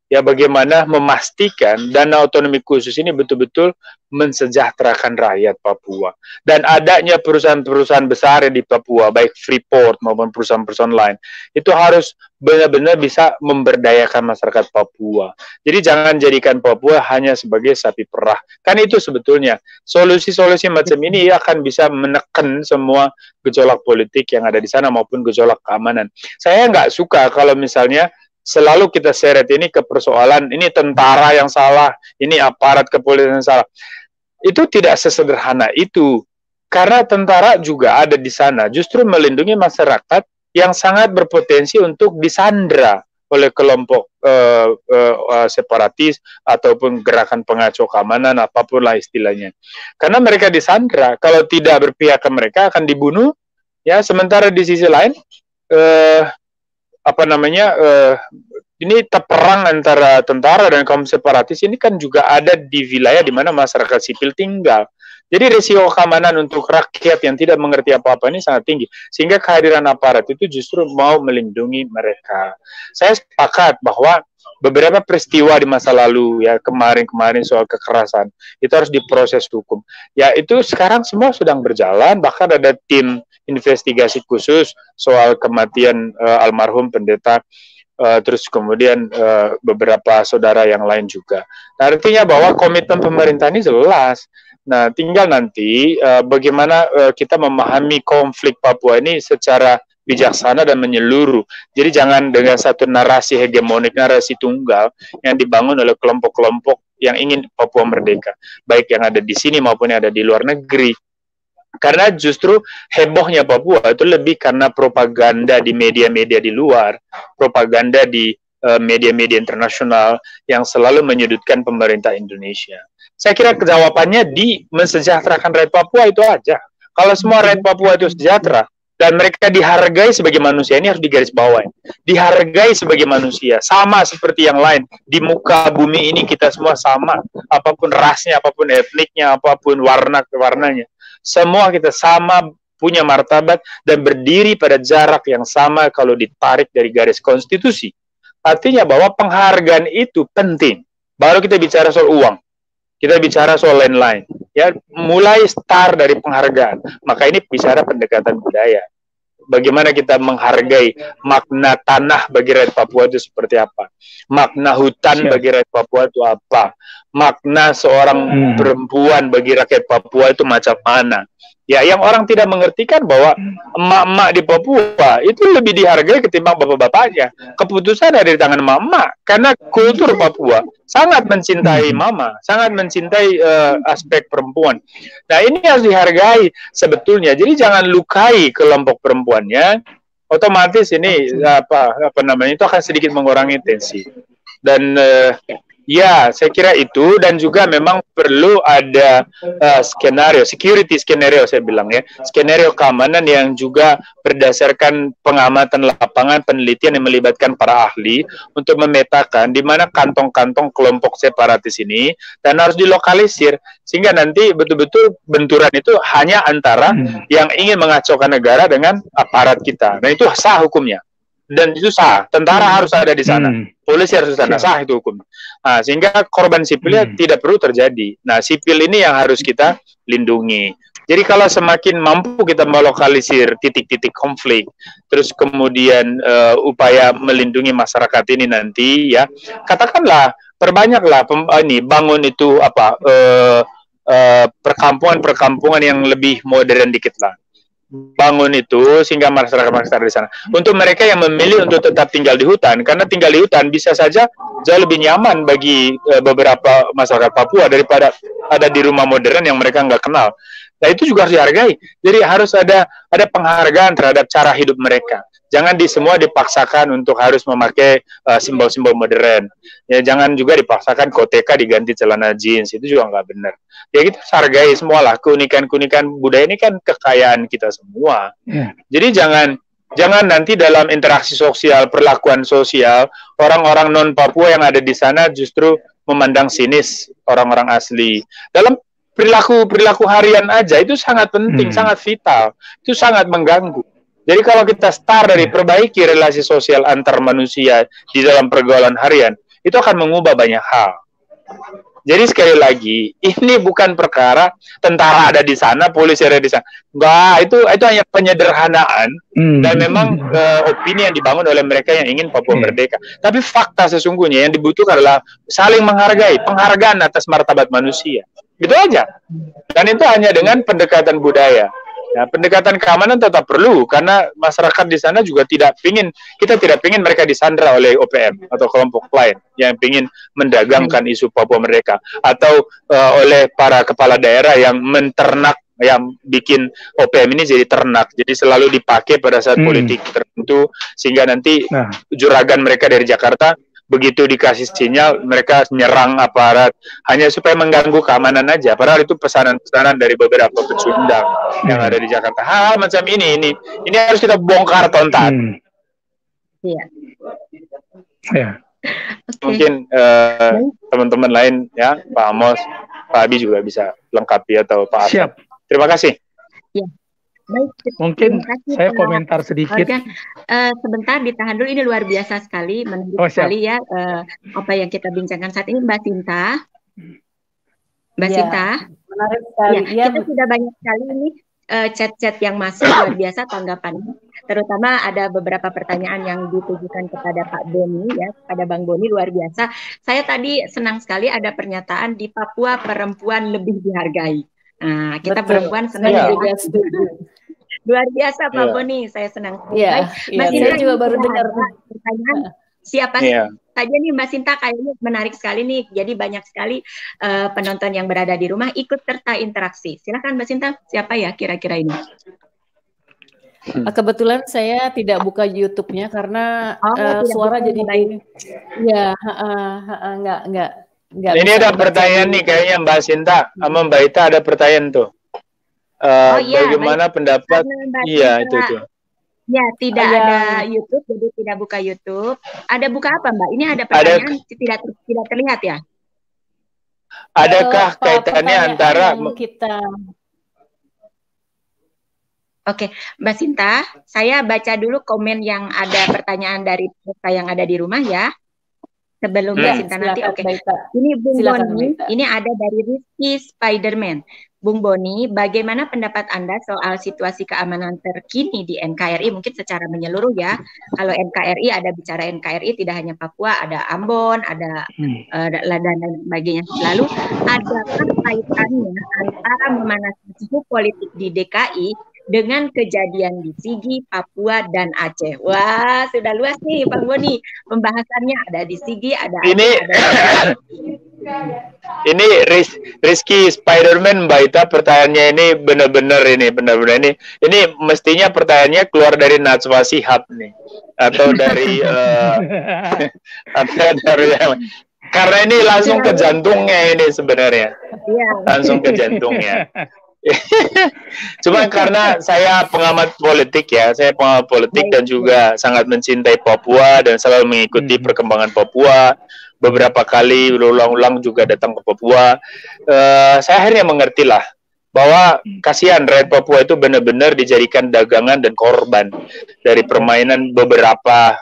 ya bagaimana memastikan dana otonomi khusus ini betul-betul mensejahterakan rakyat Papua. Dan adanya perusahaan-perusahaan besar di Papua, baik Freeport maupun perusahaan-perusahaan lain, itu harus benar-benar bisa memberdayakan masyarakat Papua. Jadi jangan jadikan Papua hanya sebagai sapi perah. Kan itu sebetulnya solusi-solusi macam ini akan bisa menekan semua gejolak politik yang ada di sana maupun gejolak keamanan. Saya nggak suka kalau misalnya selalu kita seret ini ke persoalan ini tentara yang salah, ini aparat kepolisian yang salah. Itu tidak sesederhana itu. Karena tentara juga ada di sana, justru melindungi masyarakat yang sangat berpotensi untuk disandra oleh kelompok separatis ataupun gerakan pengacau keamanan, apapun lah istilahnya. Karena mereka disandra, kalau tidak berpihak ke mereka akan dibunuh. Ya, sementara di sisi lain ini perang antara tentara dan kaum separatis ini kan juga ada di wilayah di mana masyarakat sipil tinggal. Jadi risiko keamanan untuk rakyat yang tidak mengerti apa-apa ini sangat tinggi. Sehingga kehadiran aparat itu justru mau melindungi mereka. Saya sepakat bahwa beberapa peristiwa di masa lalu, ya kemarin-kemarin soal kekerasan, itu harus diproses hukum. Ya itu sekarang semua sedang berjalan, bahkan ada tim investigasi khusus soal kematian almarhum pendeta, terus kemudian beberapa saudara yang lain juga. Nah, artinya bahwa komitmen pemerintah ini jelas. Nah, tinggal nanti bagaimana kita memahami konflik Papua ini secara bijaksana dan menyeluruh. Jadi jangan dengan satu narasi hegemonik, narasi tunggal yang dibangun oleh kelompok-kelompok yang ingin Papua merdeka, baik yang ada di sini maupun yang ada di luar negeri. Karena justru hebohnya Papua itu lebih karena propaganda di media-media di luar, propaganda di media-media internasional yang selalu menyudutkan pemerintah Indonesia. Saya kira jawabannya di mensejahterakan rakyat Papua itu aja. Kalau semua rakyat Papua itu sejahtera dan mereka dihargai sebagai manusia, ini harus digarisbawahi. Dihargai sebagai manusia, sama seperti yang lain. Di muka bumi ini kita semua sama, apapun rasnya, apapun etniknya, apapun warnanya. Semua kita sama, punya martabat dan berdiri pada jarak yang sama kalau ditarik dari garis konstitusi. Artinya bahwa penghargaan itu penting. Baru kita bicara soal uang. Kita bicara soal lain-lain. Ya, mulai start dari penghargaan. Maka ini bicara pendekatan budaya. Bagaimana kita menghargai makna tanah bagi rakyat Papua itu seperti apa? Makna hutan bagi rakyat Papua itu apa? Makna seorang perempuan bagi rakyat Papua itu macam mana? Ya, yang orang tidak mengerti kan bahwa emak-emak di Papua itu lebih dihargai ketimbang bapak-bapaknya. Keputusan ada di tangan emak-emak. Karena kultur Papua sangat mencintai mama, sangat mencintai aspek perempuan. Nah, ini harus dihargai sebetulnya. Jadi jangan lukai kelompok perempuannya. Otomatis ini itu akan sedikit mengurangi tensi. Dan ya, saya kira itu, dan juga memang perlu ada skenario, security skenario saya bilang ya, skenario keamanan yang juga berdasarkan pengamatan lapangan, penelitian yang melibatkan para ahli untuk memetakan di mana kantong-kantong kelompok separatis ini dan harus dilokalisir sehingga nanti betul-betul benturan itu hanya antara yang ingin mengacaukan negara dengan aparat kita. Nah, itu sah hukumnya. Dan itu sah, tentara harus ada di sana, polisi harus di sana, sah itu hukum. Nah, sehingga korban sipilnya tidak perlu terjadi. Nah, sipil ini yang harus kita lindungi. Jadi kalau semakin mampu kita melokalisir titik-titik konflik, terus kemudian upaya melindungi masyarakat ini nanti, ya katakanlah perbanyaklah bangun itu perkampungan yang lebih modern dikit lah. Bangun itu sehingga masyarakat di sana. Untuk mereka yang memilih untuk tetap tinggal di hutan, karena tinggal di hutan bisa saja jauh lebih nyaman bagi beberapa masyarakat Papua daripada ada di rumah modern yang mereka nggak kenal. Nah, itu juga harus dihargai. Jadi harus ada penghargaan terhadap cara hidup mereka. Jangan semua dipaksakan untuk harus memakai simbol-simbol modern. Ya, jangan juga dipaksakan koteka diganti celana jeans, itu juga nggak benar. Ya kita hargai semualah, keunikan-keunikan budaya ini kan kekayaan kita semua. Jadi jangan nanti dalam interaksi sosial, perlakuan sosial, orang-orang non-Papua yang ada di sana justru memandang sinis orang-orang asli. Dalam perilaku harian aja itu sangat penting, sangat vital, itu sangat mengganggu. Jadi kalau kita start dari perbaiki relasi sosial antar manusia di dalam pergaulan harian, itu akan mengubah banyak hal. Jadi sekali lagi, ini bukan perkara tentara ada di sana, polisi ada di sana. Enggak, itu hanya penyederhanaan dan memang opini yang dibangun oleh mereka yang ingin Papua merdeka. Tapi fakta sesungguhnya yang dibutuhkan adalah saling menghargai, penghargaan atas martabat manusia. Gitu aja. Dan itu hanya dengan pendekatan budaya. Nah, pendekatan keamanan tetap perlu karena masyarakat di sana juga kita tidak ingin mereka disandra oleh OPM atau kelompok lain yang ingin mendagangkan isu Papua mereka atau oleh para kepala daerah yang menternak, yang bikin OPM ini jadi ternak, jadi selalu dipakai pada saat politik tertentu sehingga nanti juragan mereka dari Jakarta begitu dikasih sinyal mereka nyerang aparat hanya supaya mengganggu keamanan aja, padahal itu pesanan-pesanan dari beberapa pecundang yang ada di Jakarta. Hal macam ini harus kita bongkar tuntas. Iya. Ya. Mungkin teman-teman lain ya, Pak Amos, Pak Abi juga bisa lengkapi atau Pak Asep. Terima kasih. Ya. Baik, mungkin saya komentar sedikit. Sebentar ditahan dulu, ini luar biasa sekali, menarik sekali ya apa yang kita bincangkan saat ini, Mbak Sinta. Mbak Sinta, menarik sekali. Ya, kita sudah banyak sekali ini chat-chat yang masuk, luar biasa tanggapannya. Terutama ada beberapa pertanyaan yang ditujukan kepada Pak Boni ya, kepada Bang Boni, luar biasa. Saya tadi senang sekali ada pernyataan di Papua perempuan lebih dihargai. Nah, kita perempuan senang juga luar biasa Pak Boni, saya senang. Mbak Sinta juga baru dengar pertanyaan siapa saja nih Mbak Sinta, kayaknya menarik sekali nih. Jadi banyak sekali penonton yang berada di rumah ikut serta interaksi. Silakan Mbak Sinta, siapa ya kira-kira ini? Kebetulan saya tidak buka YouTube-nya karena suara jadi ini. Ya, enggak. Ini ada pertanyaan nih kayaknya Mbak Sinta sama Mbak Ita ada pertanyaan tuh. Bagaimana pendapat? Iya itu tuh. Ya, tidak ada YouTube, jadi tidak buka YouTube. Ada buka apa Mbak? Ini ada pertanyaan tidak terlihat ya? Adakah kaitannya antara kita? Oke, Mbak Sinta, saya baca dulu komen yang ada pertanyaan dari peserta yang ada di rumah ya. Sebelum Mbak Sinta nanti, ini Bung Boni, ini ada dari Rizky Spiderman. Bung Boni, bagaimana pendapat Anda soal situasi keamanan terkini di NKRI? Mungkin secara menyeluruh ya. Kalau NKRI ada bicara NKRI, tidak hanya Papua, ada Ambon, ada dan lain sebagainya. Lalu, adakah kaitannya antara memanaskan suhu politik di DKI dengan kejadian di Sigi, Papua, dan Aceh? Wah, sudah luas nih Bang Boni. Pembahasannya ada di Sigi, ada Aceh, Ini Rizky Spiderman Mbak Ita, pertanyaannya ini benar-benar ini mestinya pertanyaannya keluar dari Najwa Shihab nih atau dari karena ini langsung ke jantungnya ini sebenarnya, langsung ke jantungnya. Cuma karena saya pengamat politik ya, dan juga sangat mencintai Papua dan selalu mengikuti perkembangan Papua. Beberapa kali berulang-ulang juga datang ke Papua. Saya akhirnya mengerti lah bahwa kasihan rakyat Papua itu benar-benar dijadikan dagangan dan korban dari permainan beberapa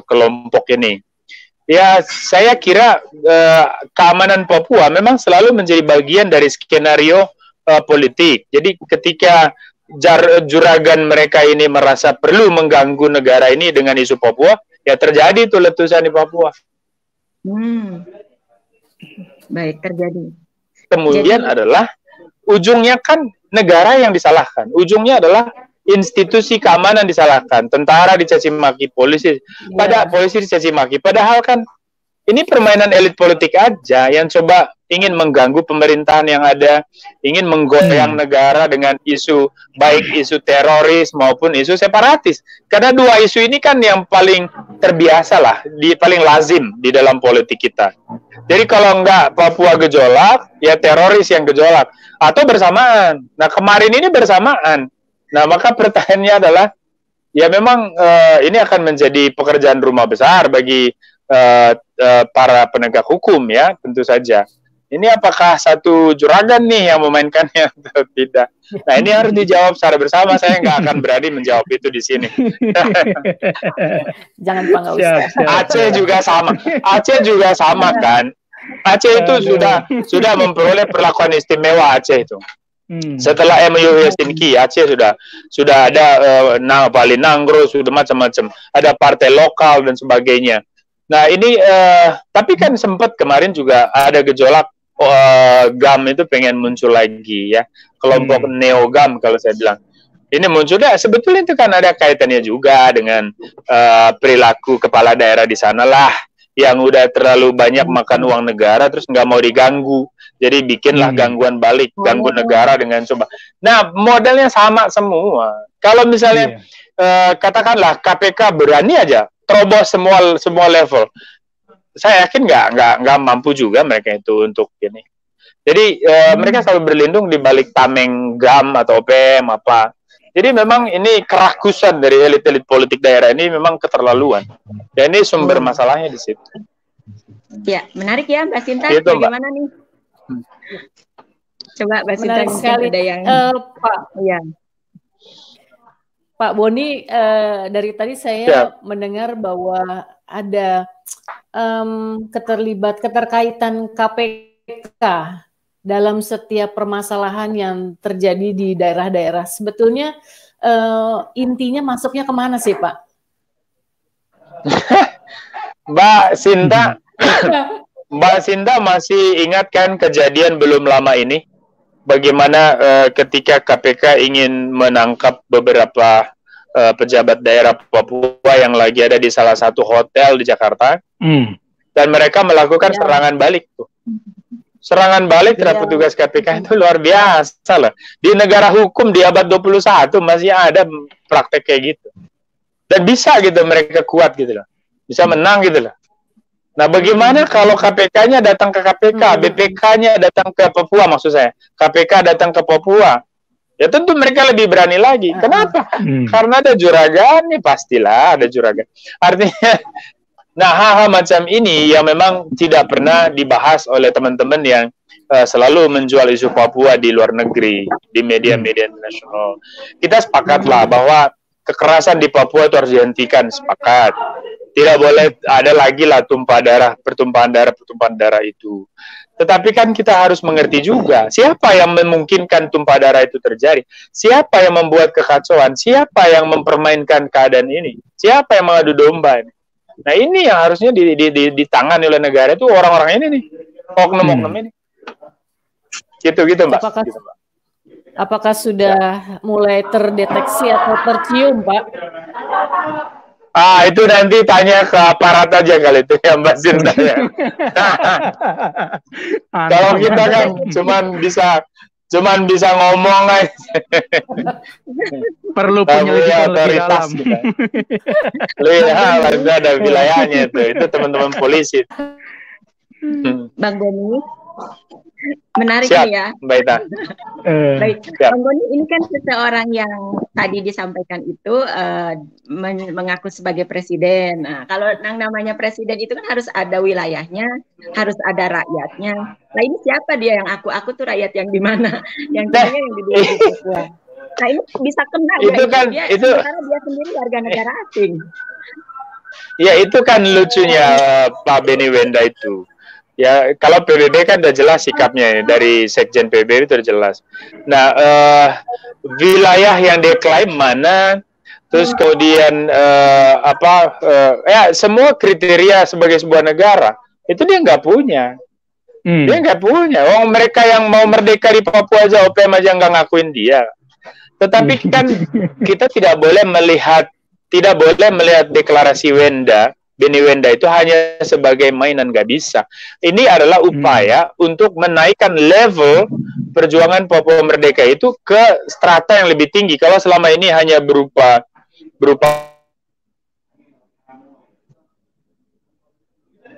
kelompok ini. Ya, saya kira keamanan Papua memang selalu menjadi bagian dari skenario politik. Jadi ketika juragan mereka ini merasa perlu mengganggu negara ini dengan isu Papua, ya terjadi itu letusan di Papua. Baik, terjadi. Kemudian adalah ujungnya kan negara yang disalahkan. Ujungnya adalah institusi keamanan disalahkan. Tentara dicaci maki, polisi dicaci maki. Padahal kan ini permainan elit politik aja yang coba ingin mengganggu pemerintahan yang ada, ingin menggoyang negara dengan isu, baik isu teroris maupun isu separatis. Karena dua isu ini kan yang paling terbiasa lah, paling lazim di dalam politik kita. Jadi kalau enggak Papua gejolak, ya teroris yang gejolak. Atau bersamaan. Nah kemarin ini bersamaan. Nah maka pertanyaannya adalah, ya memang ini akan menjadi pekerjaan rumah besar bagi para penegak hukum ya, tentu saja. ini apakah satu juragan nih yang memainkannya atau tidak? Nah, ini harus dijawab secara bersama. Saya nggak akan berani menjawab itu di sini. Jangan Pak, nggak usah. Aceh juga sama. Aceh juga sama kan. Aceh itu sudah memperoleh perlakuan istimewa Aceh itu. Setelah MOU Helsinki, Aceh sudah ada Bali Nanggro, sudah macam-macam. Ada partai lokal dan sebagainya. Nah ini, tapi kan sempat kemarin juga ada gejolak. GAM itu pengen muncul lagi ya, kelompok neo-GAM kalau saya bilang. Ini munculnya sebetulnya itu kan ada kaitannya juga dengan perilaku kepala daerah di sana lah, yang udah terlalu banyak makan uang negara terus nggak mau diganggu, jadi bikinlah gangguan balik, ganggu negara dengan coba. Nah modelnya sama semua. Kalau misalnya katakanlah KPK berani aja terobos semua level, saya yakin nggak mampu juga mereka itu untuk ini. Jadi mereka selalu berlindung di balik tameng GAM atau OPM apa. Jadi memang ini kerakusan dari elit-elit politik daerah ini memang keterlaluan. Dan ini sumber masalahnya di situ. Ya, menarik ya Mbak Sinta. Gitu, bagaimana nih? Coba Mbak Sinta sekali. ada yang Pak. Ya. Pak Boni, dari tadi saya mendengar bahwa ada keterkaitan KPK dalam setiap permasalahan yang terjadi di daerah-daerah. Sebetulnya intinya masuknya kemana sih Pak? Mbak Sinta masih ingat kan kejadian belum lama ini? Bagaimana ketika KPK ingin menangkap beberapa pejabat daerah Papua yang lagi ada di salah satu hotel di Jakarta, dan mereka melakukan serangan balik tuh. Serangan balik terhadap petugas KPK itu luar biasa lah. Di negara hukum di abad 21 masih ada praktek kayak gitu. Dan bisa gitu mereka kuat gitu loh. Bisa menang gitu loh. Nah bagaimana kalau KPK-nya datang ke KPK, BPK-nya datang ke Papua maksud saya. KPK datang ke Papua. Ya tentu mereka lebih berani lagi. Kenapa? Karena ada juragannya, pastilah ada juragan. Artinya, nah hal-hal macam ini yang memang tidak pernah dibahas oleh teman-teman yang selalu menjual isu Papua di luar negeri, di media-media internasional. Kita sepakatlah bahwa kekerasan di Papua itu harus dihentikan, sepakat. Tidak boleh ada lagi lah pertumpahan darah itu. Tetapi kan kita harus mengerti juga, siapa yang memungkinkan tumpah darah itu terjadi? Siapa yang membuat kekacauan? Siapa yang mempermainkan keadaan ini? Siapa yang mengadu domba ini? Nah ini yang harusnya ditangani oleh negara itu orang-orang ini nih, oknum-oknum ini. Gitu Mbak. Apakah sudah mulai terdeteksi atau tercium Pak? Itu nanti tanya ke aparat aja kali itu ya Mbak Sinta ya. Kalau kita kan cuman bisa ngomong aja. Perlu penyelidikan lebih dalam. Lihat ada wilayahnya itu teman-teman polisi. Bang Boni, menarik Siap, nih ya. Baik. Bang Boni, ini kan seseorang yang tadi disampaikan itu mengaku sebagai presiden. Nah, kalau yang namanya presiden itu kan harus ada wilayahnya, harus ada rakyatnya. Nah ini siapa dia yang aku tuh rakyat yang di mana? Yang kayaknya yang di Papua. Nah ini bisa kena itu kan itu karena dia sendiri warga negara asing. Ya itu kan lucunya Pak Beni Wenda itu. Ya, kalau PBB kan udah jelas sikapnya dari Sekjen PBB itu udah jelas. Nah, wilayah yang diklaim mana, terus kemudian semua kriteria sebagai sebuah negara itu dia nggak punya. Dia nggak punya. Mereka yang mau merdeka di Papua aja, OPM aja nggak ngakuin dia. Tetapi kan kita tidak boleh melihat deklarasi Beni Wenda itu hanya sebagai mainan, nggak bisa. Ini adalah upaya untuk menaikkan level perjuangan Papua Merdeka itu ke strata yang lebih tinggi. Kalau selama ini hanya berupa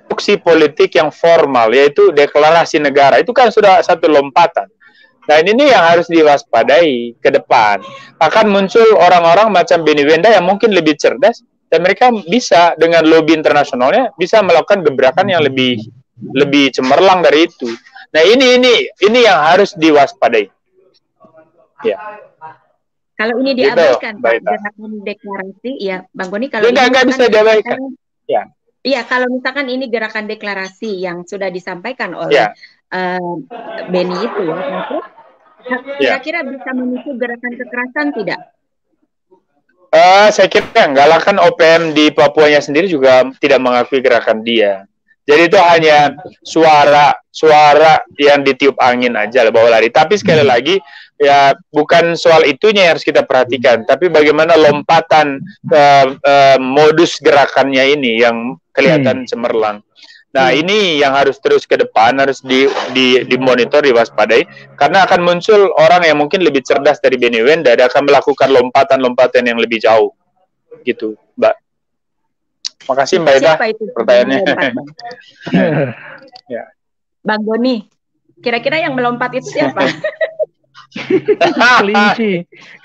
fungsi politik yang formal, yaitu deklarasi negara, itu kan sudah satu lompatan. Nah ini yang harus diwaspadai ke depan. Akan muncul orang-orang macam Beni Wenda yang mungkin lebih cerdas, dan mereka bisa dengan lobby internasionalnya bisa melakukan gebrakan yang lebih cemerlang dari itu. Nah ini yang harus diwaspadai. Ya. Kalau ini Gitu, diabaikan, Mbak Ita. gerakan deklarasi, ya Bang Boni, kalau ini Nggak bisa diabaikan. Ya. Iya, kalau misalkan ini gerakan deklarasi yang sudah disampaikan oleh Beni itu ya, kira-kira bisa memicu gerakan kekerasan tidak? Saya kira enggak lah, kan OPM di Papuanya sendiri juga tidak mengakui gerakan dia. Jadi itu hanya suara yang ditiup angin aja bawa lari. Tapi sekali lagi ya bukan soal itunya yang harus kita perhatikan, tapi bagaimana lompatan modus gerakannya ini yang kelihatan cemerlang. Nah ini yang harus terus ke depan, harus dimonitor, diwaspadai, karena akan muncul orang yang mungkin lebih cerdas dari Beni Wenda dan akan melakukan lompatan-lompatan yang lebih jauh, gitu, Mbak. Makasih Mbak Ida pertanyaannya. Ya. Bang Boni, kira-kira yang melompat itu siapa? Kelinci.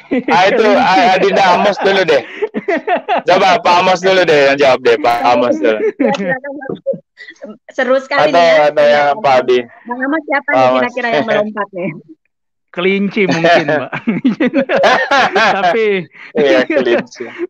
Itu Adinda Amos dulu deh. Coba Pak Amos dulu deh yang jawab deh, Pak Amos dulu. Seru sekali atau yang Pak Adi. Bang Amos siapa nih kira-kira yang melompat nih? Kelinci mungkin, Mbak.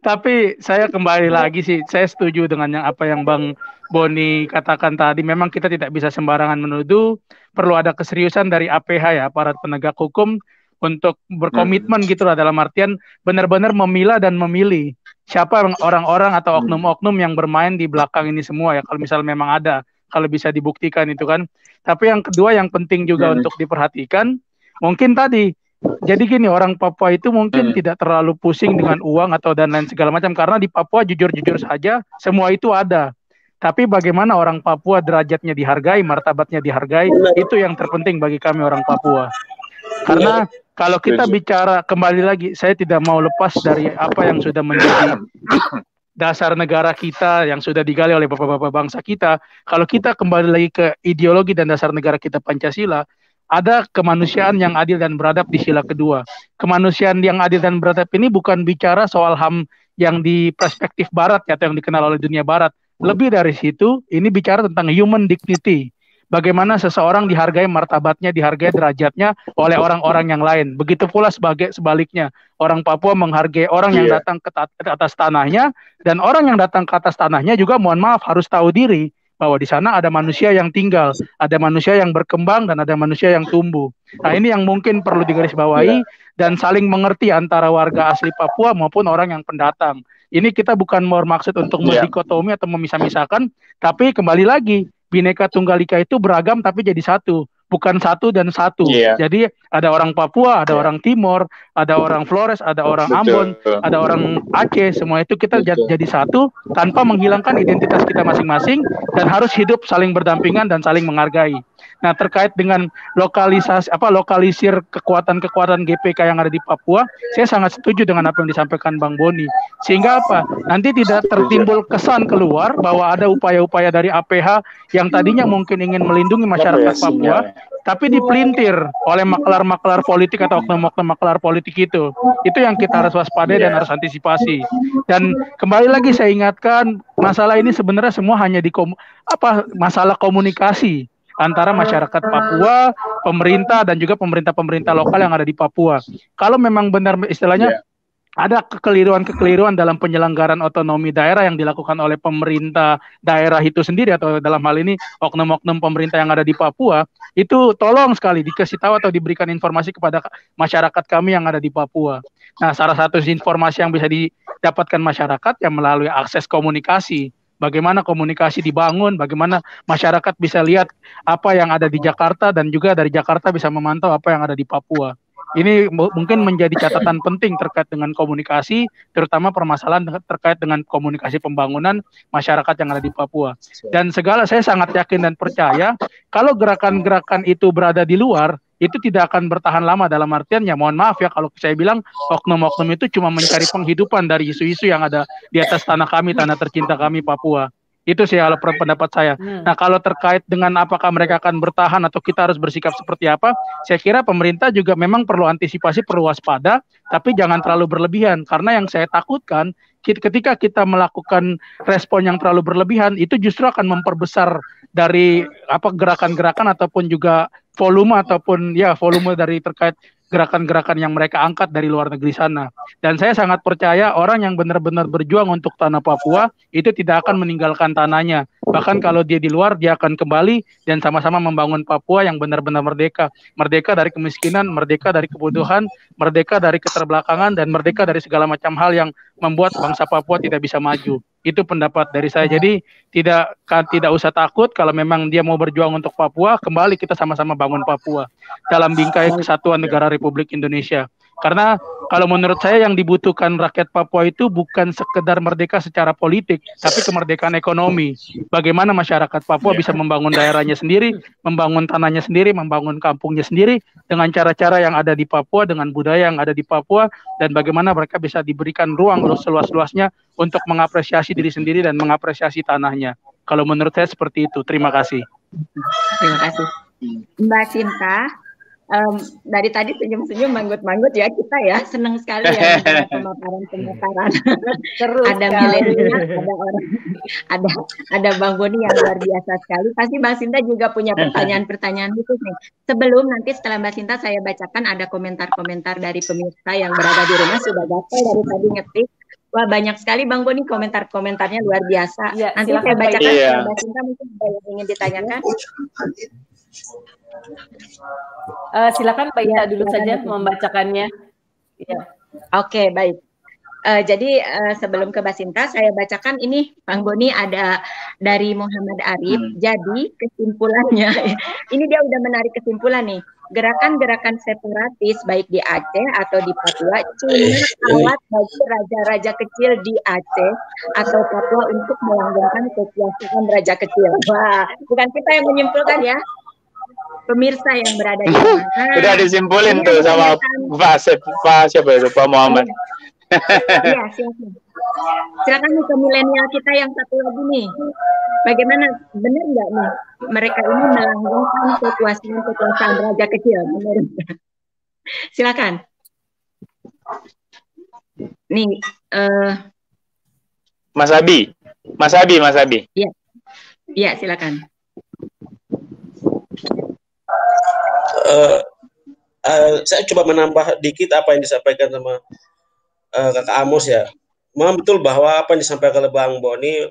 Tapi saya kembali lagi sih, saya setuju dengan apa yang Bang Boni katakan tadi. Memang kita tidak bisa sembarangan menuduh, perlu ada keseriusan dari APH ya, aparat penegak hukum, untuk berkomitmen gitu lah, dalam artian benar-benar memilah dan memilih siapa orang-orang atau oknum-oknum yang bermain di belakang ini semua ya, kalau misal memang ada, kalau bisa dibuktikan itu kan. Tapi yang kedua yang penting juga untuk diperhatikan, mungkin tadi, jadi gini, orang Papua itu mungkin tidak terlalu pusing dengan uang atau dan lain segala macam, karena di Papua jujur-jujur saja semua itu ada. Tapi bagaimana orang Papua derajatnya dihargai, martabatnya dihargai, itu yang terpenting bagi kami orang Papua. Karena kalau kita bicara kembali lagi, saya tidak mau lepas dari apa yang sudah menjadi dasar negara kita yang sudah digali oleh bapak-bapak bangsa kita. Kalau kita kembali lagi ke ideologi dan dasar negara kita Pancasila, ada kemanusiaan yang adil dan beradab di sila kedua. Kemanusiaan yang adil dan beradab ini bukan bicara soal HAM yang di perspektif barat ya, atau yang dikenal oleh dunia barat. Lebih dari situ, ini bicara tentang human dignity. Bagaimana seseorang dihargai martabatnya, dihargai derajatnya oleh orang-orang yang lain. Begitu pula sebaliknya, orang Papua menghargai orang yang datang ke atas tanahnya, dan orang yang datang ke atas tanahnya juga, mohon maaf, harus tahu diri bahwa di sana ada manusia yang tinggal, ada manusia yang berkembang, dan ada manusia yang tumbuh. Nah ini yang mungkin perlu digarisbawahi dan saling mengerti antara warga asli Papua maupun orang yang pendatang. Ini kita bukan bermaksud untuk mendikotomi atau memisah-misahkan, tapi kembali lagi, Bhinneka Tunggal Ika itu beragam tapi jadi satu, bukan satu dan satu. Jadi ada orang Papua, ada orang Timor, ada orang Flores, ada orang Ambon, ada orang Aceh, semua itu kita jadi satu tanpa menghilangkan identitas kita masing-masing dan harus hidup saling berdampingan dan saling menghargai. Nah, terkait dengan lokalisir kekuatan-kekuatan GPK yang ada di Papua, saya sangat setuju dengan apa yang disampaikan Bang Boni. Sehingga nanti tidak tertimbul kesan keluar bahwa ada upaya-upaya dari APH yang tadinya mungkin ingin melindungi masyarakat Papua, tapi dipelintir oleh maklar-maklar politik atau oknum-oknum maklar politik itu. Itu yang kita harus waspadai dan harus antisipasi. Dan kembali lagi saya ingatkan, masalah ini sebenarnya semua hanya masalah komunikasi antara masyarakat Papua, pemerintah, dan juga pemerintah-pemerintah lokal yang ada di Papua. Kalau memang benar istilahnya ada kekeliruan-kekeliruan dalam penyelenggaraan otonomi daerah yang dilakukan oleh pemerintah daerah itu sendiri, atau dalam hal ini oknum-oknum pemerintah yang ada di Papua, itu tolong sekali dikasih tahu atau diberikan informasi kepada masyarakat kami yang ada di Papua. Nah, salah satu informasi yang bisa didapatkan masyarakat yang melalui akses komunikasi. Bagaimana komunikasi dibangun, bagaimana masyarakat bisa lihat apa yang ada di Jakarta, dan juga dari Jakarta bisa memantau apa yang ada di Papua. Ini mungkin menjadi catatan penting terkait dengan komunikasi, terutama permasalahan terkait dengan komunikasi pembangunan masyarakat yang ada di Papua. Dan saya sangat yakin dan percaya, kalau gerakan-gerakan itu berada di luar, itu tidak akan bertahan lama, dalam artian ya mohon maaf ya kalau saya bilang oknum-oknum itu cuma mencari penghidupan dari isu-isu yang ada di atas tanah kami, tanah tercinta kami Papua. Itu sih kalau pendapat saya. Nah, kalau terkait dengan apakah mereka akan bertahan atau kita harus bersikap seperti apa, saya kira pemerintah juga memang perlu antisipasi, perlu waspada, tapi jangan terlalu berlebihan, karena yang saya takutkan ketika kita melakukan respon yang terlalu berlebihan, itu justru akan memperbesar dari gerakan-gerakan ataupun juga volume ataupun ya volume dari terkait gerakan-gerakan yang mereka angkat dari luar negeri sana. Dan saya sangat percaya orang yang benar-benar berjuang untuk tanah Papua itu tidak akan meninggalkan tanahnya. Bahkan kalau dia di luar, dia akan kembali dan sama-sama membangun Papua yang benar-benar merdeka. Merdeka dari kemiskinan, merdeka dari kebutuhan, merdeka dari keterbelakangan, dan merdeka dari segala macam hal yang membuat bangsa Papua tidak bisa maju. Itu pendapat dari saya. Jadi tidak usah takut kalau memang dia mau berjuang untuk Papua, kembali kita sama-sama bangun Papua dalam bingkai kesatuan negara Republik Indonesia. Karena kalau menurut saya yang dibutuhkan rakyat Papua itu bukan sekedar merdeka secara politik, tapi kemerdekaan ekonomi. Bagaimana masyarakat Papua bisa membangun daerahnya sendiri, membangun tanahnya sendiri, membangun kampungnya sendiri dengan cara-cara yang ada di Papua, dengan budaya yang ada di Papua, dan bagaimana mereka bisa diberikan ruang seluas-luasnya untuk mengapresiasi diri sendiri dan mengapresiasi tanahnya. Kalau menurut saya seperti itu. Terima kasih. Terima kasih. Mbak Sinta, dari tadi senyum-senyum manggut-manggut ya kita ya, senang sekali ya pemaparan. Ada milenial, ada orang, ada Bang Boni yang luar biasa sekali. Pasti Mbak Sinta juga punya pertanyaan-pertanyaan khusus nih. Sebelum nanti setelah Mbak Sinta saya bacakan ada komentar-komentar dari pemirsa yang berada di rumah, sudah gatel dari tadi ngetik. Wah, banyak sekali Bang Boni komentar-komentarnya luar biasa. Ya, nanti saya bacakan Mbak Sinta mungkin ada yang ingin ditanyakan. Silakan Mbak Ita dulu saja membacakannya. Ya. Oke, baik. Jadi sebelum ke Mbak Sinta, saya bacakan ini Bang Boni ada dari Muhammad Arif. Jadi kesimpulannya, ini dia udah menarik kesimpulan nih. Gerakan-gerakan separatis baik di Aceh atau di Papua cuma alat bagi raja-raja kecil di Aceh atau Papua untuk melanggengkan kekuasaan raja kecil. Wah, bukan kita yang menyimpulkan ya. Pemirsa yang berada di sana. Sudah disimpulin tuh sama Pak siapa itu, Pak Muhammad. Iya, silakan nih ke milenial kita yang satu lagi nih. Bagaimana, benar nggak nih mereka ini melanggengkan kekuasaan raja kecil? Benar. Silakan. Nih, Mas Abi. Iya, iya silakan. Saya coba menambah dikit apa yang disampaikan sama Kakak Amos ya. Memang betul bahwa apa yang disampaikan oleh Bang Boni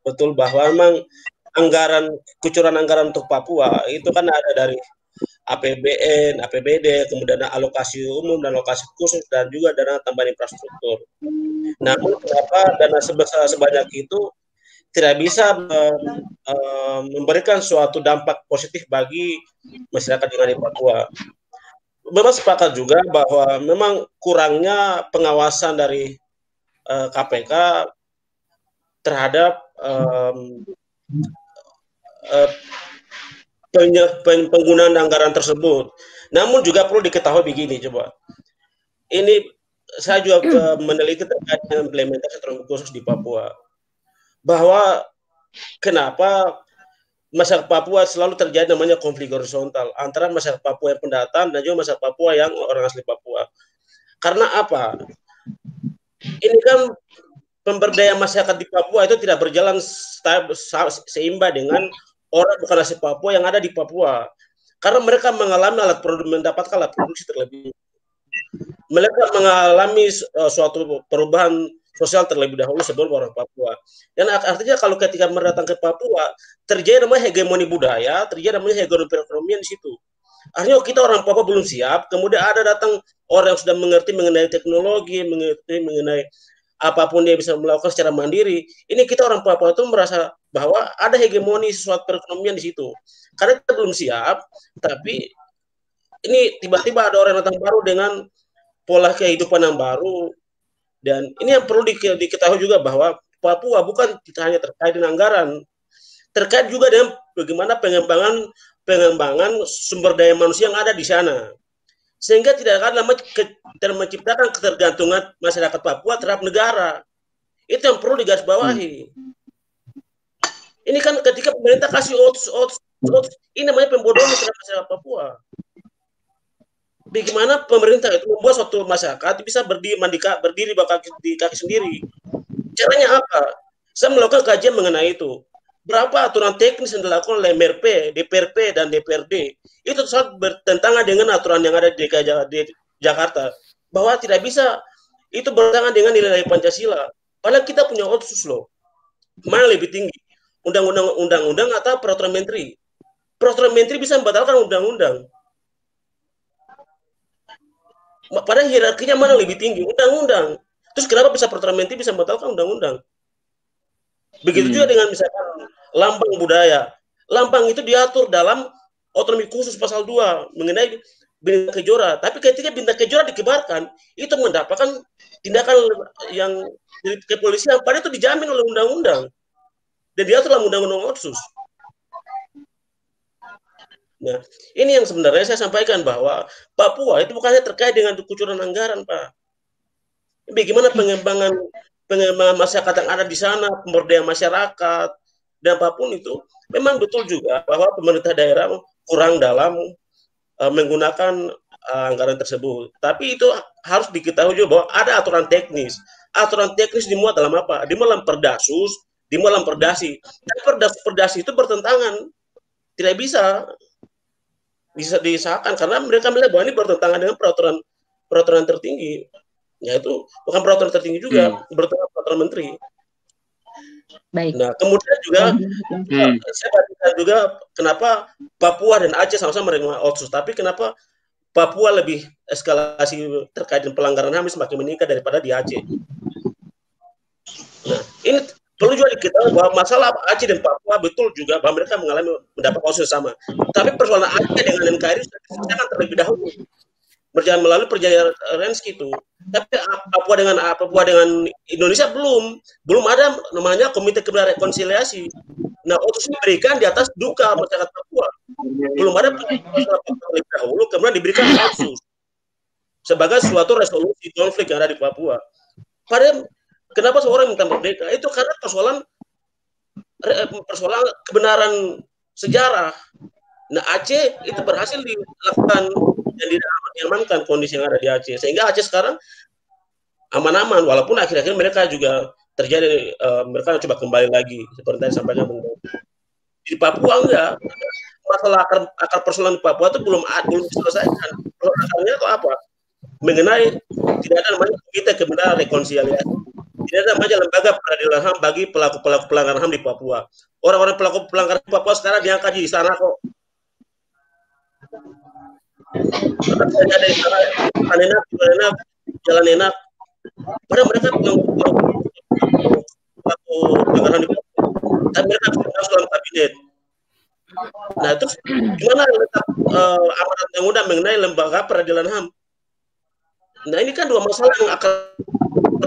betul bahwa memang kucuran anggaran untuk Papua itu kan ada dari APBN, APBD, kemudian alokasi umum dan alokasi khusus dan juga dana tambahan infrastruktur. Namun kenapa dana sebesar sebanyak itu tidak bisa memberikan suatu dampak positif bagi masyarakat yang ada di Papua. Memang sepakat juga bahwa memang kurangnya pengawasan dari KPK terhadap penggunaan anggaran tersebut. Namun juga perlu diketahui begini, coba. Ini saya juga meneliti terkait dengan implementasi otonomi khusus di Papua. Bahwa kenapa masyarakat Papua selalu terjadi namanya konflik horizontal antara masyarakat Papua yang pendatang dan juga masyarakat Papua yang orang asli Papua. Karena apa? Ini kan pemberdayaan masyarakat di Papua itu tidak berjalan seimbang dengan orang bukan asli Papua yang ada di Papua. Karena mereka mendapatkan alat produksi terlebih. Mereka mengalami suatu perubahan sosial terlebih dahulu sebelum orang Papua. Dan artinya kalau ketika mereka datang ke Papua, terjadi namanya hegemoni budaya, terjadi namanya hegemoni perekonomian di situ. Artinya kita orang Papua belum siap, kemudian ada datang orang yang sudah mengerti mengenai teknologi, mengerti mengenai apapun dia bisa melakukan secara mandiri. Ini kita orang Papua itu merasa bahwa ada hegemoni sesuatu perekonomian di situ. Karena kita belum siap, tapi ini tiba-tiba ada orang yang datang baru dengan pola kehidupan yang baru. Dan ini yang perlu diketahui juga bahwa Papua bukan hanya terkait dengan anggaran, terkait juga dengan bagaimana pengembangan sumber daya manusia yang ada di sana. Sehingga tidak akan menciptakan ketergantungan masyarakat Papua terhadap negara. Itu yang perlu digarisbawahi. Ini kan ketika pemerintah kasih ini namanya pembodohan terhadap masyarakat Papua. Bagaimana pemerintah itu membuat suatu masyarakat bisa berdiri di kaki sendiri. Caranya apa? Saya melakukan kajian mengenai itu. berapa aturan teknis yang dilakukan oleh MRP, DPRP, dan DPRD itu sangat bertentangan dengan aturan yang ada di Jakarta, bahwa tidak bisa itu bertentangan dengan nilai Pancasila. Padahal kita punya otsus loh. Mana lebih tinggi? Undang-undang atau peraturan menteri? Peraturan menteri bisa membatalkan undang-undang. Padahal hierarkinya mana lebih tinggi? Undang-undang. Terus kenapa bisa peraturan menteri bisa membatalkan undang-undang? Begitu juga dengan misalkan lambang budaya. Lambang itu diatur dalam otonomi khusus pasal 2 mengenai bintang kejora. Tapi ketika bintang kejora dikibarkan, itu mendapatkan tindakan yang dari kepolisian. Padahal itu dijamin oleh undang-undang. Dan diatur dalam undang-undang otsus. Nah, ini yang sebenarnya saya sampaikan bahwa Papua itu bukannya terkait dengan kucuran anggaran, Pak. Bagaimana pengembangan masyarakat yang ada di sana, pemberdayaan masyarakat, dan apapun itu, memang betul juga bahwa pemerintah daerah kurang dalam menggunakan anggaran tersebut. Tapi itu harus diketahui juga bahwa ada aturan teknis. Aturan teknis dimuat dalam apa? Dimuat dalam Perdasus, dimuat dalam Perdasi. Tapi Perdasi itu bertentangan. Tidak bisa disahkan karena mereka melihat bahwa ini bertentangan dengan peraturan tertinggi. Yaitu bukan peraturan tertinggi juga, bertentangan peraturan menteri. Baik. Nah, kemudian juga saya perhatikan juga kenapa Papua dan Aceh sama-sama menerima otsus, tapi kenapa Papua lebih eskalasi terkait dengan pelanggaran HAM semakin meningkat daripada di Aceh. Nah, ini perlu juga diketahui bahwa masalah Aceh dan Papua betul juga bahwa mereka mendapat otsus sama. Tapi persoalan Aceh dengan NKRI sudah diselesaikan terlebih dahulu. Berjalan melalui perjanjian Renski itu. Tapi Papua dengan Indonesia belum ada namanya Komite Kebenaran Rekonsiliasi. Nah, otsus diberikan di atas duka masyarakat Papua. Belum ada masalah terlebih dahulu, kemudian diberikan otsus sebagai suatu resolusi konflik yang ada di Papua. Padahal kenapa seorang minta merdeka? Itu karena persoalan kebenaran sejarah. Nah, Aceh itu berhasil dilakukan dan diamankan kondisi yang ada di Aceh, sehingga Aceh sekarang aman-aman, walaupun akhir-akhir mereka juga terjadi mereka coba kembali lagi seperti yang disampaikan di Papua. Enggak, masalah akar persoalan di Papua itu belum diselesaikan. Akarnya itu apa? Mengenai tidak ada namanya Komite Kebenaran Rekonsiliasi, tidak ada namanya lembaga peradilan HAM bagi pelaku-pelaku pelanggaran HAM di Papua. Orang-orang pelaku pelanggaran di Papua sekarang diangkat di sana kok. Ada di sana, enak, jalan enak. Padahal mereka pelaku pelanggaran di Papua, tapi mereka masuk dalam kabinet. Nah, terus gimana letak amanat undang-undang mengenai lembaga peradilan HAM? Nah, ini kan dua masalah yang akan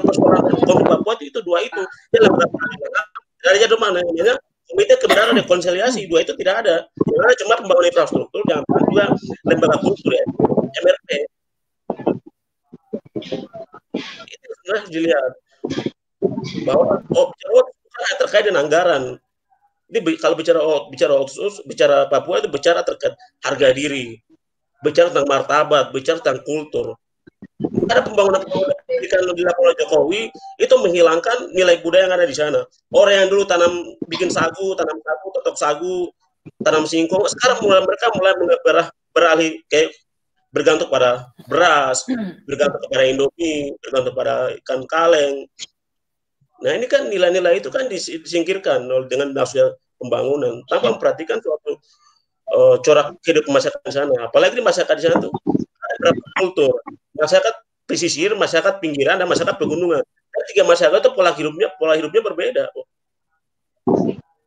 persoalan konflik Papua itu dua itu. Ya, lembaga peradilan HAM, dari jadul mana namanya Komite Kebenaran Rekonsiliasi, dua itu tidak ada. Karena cuma pembangunan infrastruktur, jangan juga lembaga kultur ya, MRP. Itu sebenarnya dilihat bahwa bicara terkait dengan anggaran. Ini kalau bicara Papua itu bicara terkait harga diri, bicara tentang martabat, bicara tentang kultur. Ada pembangunan pendidikan yang dilakukan oleh Jokowi itu menghilangkan nilai budaya yang ada di sana. Orang yang dulu bikin sagu, totok sagu, tanam singkong, sekarang mereka mulai beralih kayak bergantung pada beras, bergantung pada Indomie, bergantung pada ikan kaleng. Nah, ini kan nilai-nilai itu kan disingkirkan dengan nafsu pembangunan tanpa memperhatikan suatu corak hidup masyarakat di sana. Apalagi di masyarakat di sana tuh ada berapa kultur, masyarakat pesisir, masyarakat pinggiran, dan masyarakat pegunungan. Dan tiga masyarakat itu pola hidupnya berbeda.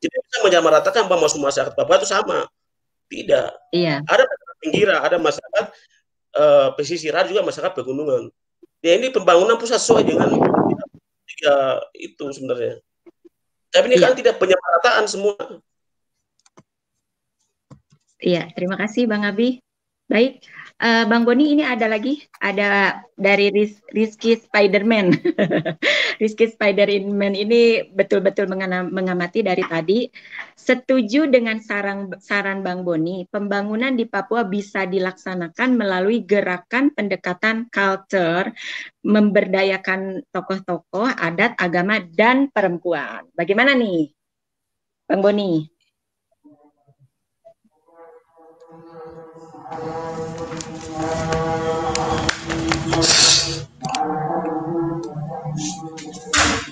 Jadi bisa menyamaratakan bahwa semua masyarakat Papua itu sama. Tidak. Iya. Ada masyarakat pinggiran, ada masyarakat pesisir, ada juga masyarakat pegunungan. Ya, ini pembangunan pusat sesuai dengan tiga itu sebenarnya. Tapi ini kan tidak penyamarataan semua. Iya, terima kasih Bang Abi. Baik, Bang Boni, ini ada dari Rizky Spiderman. Rizky Spiderman ini betul-betul mengamati dari tadi. Setuju dengan saran Bang Boni, pembangunan di Papua bisa dilaksanakan melalui gerakan pendekatan culture, memberdayakan tokoh-tokoh adat, agama, dan perempuan. Bagaimana nih? Bang Boni.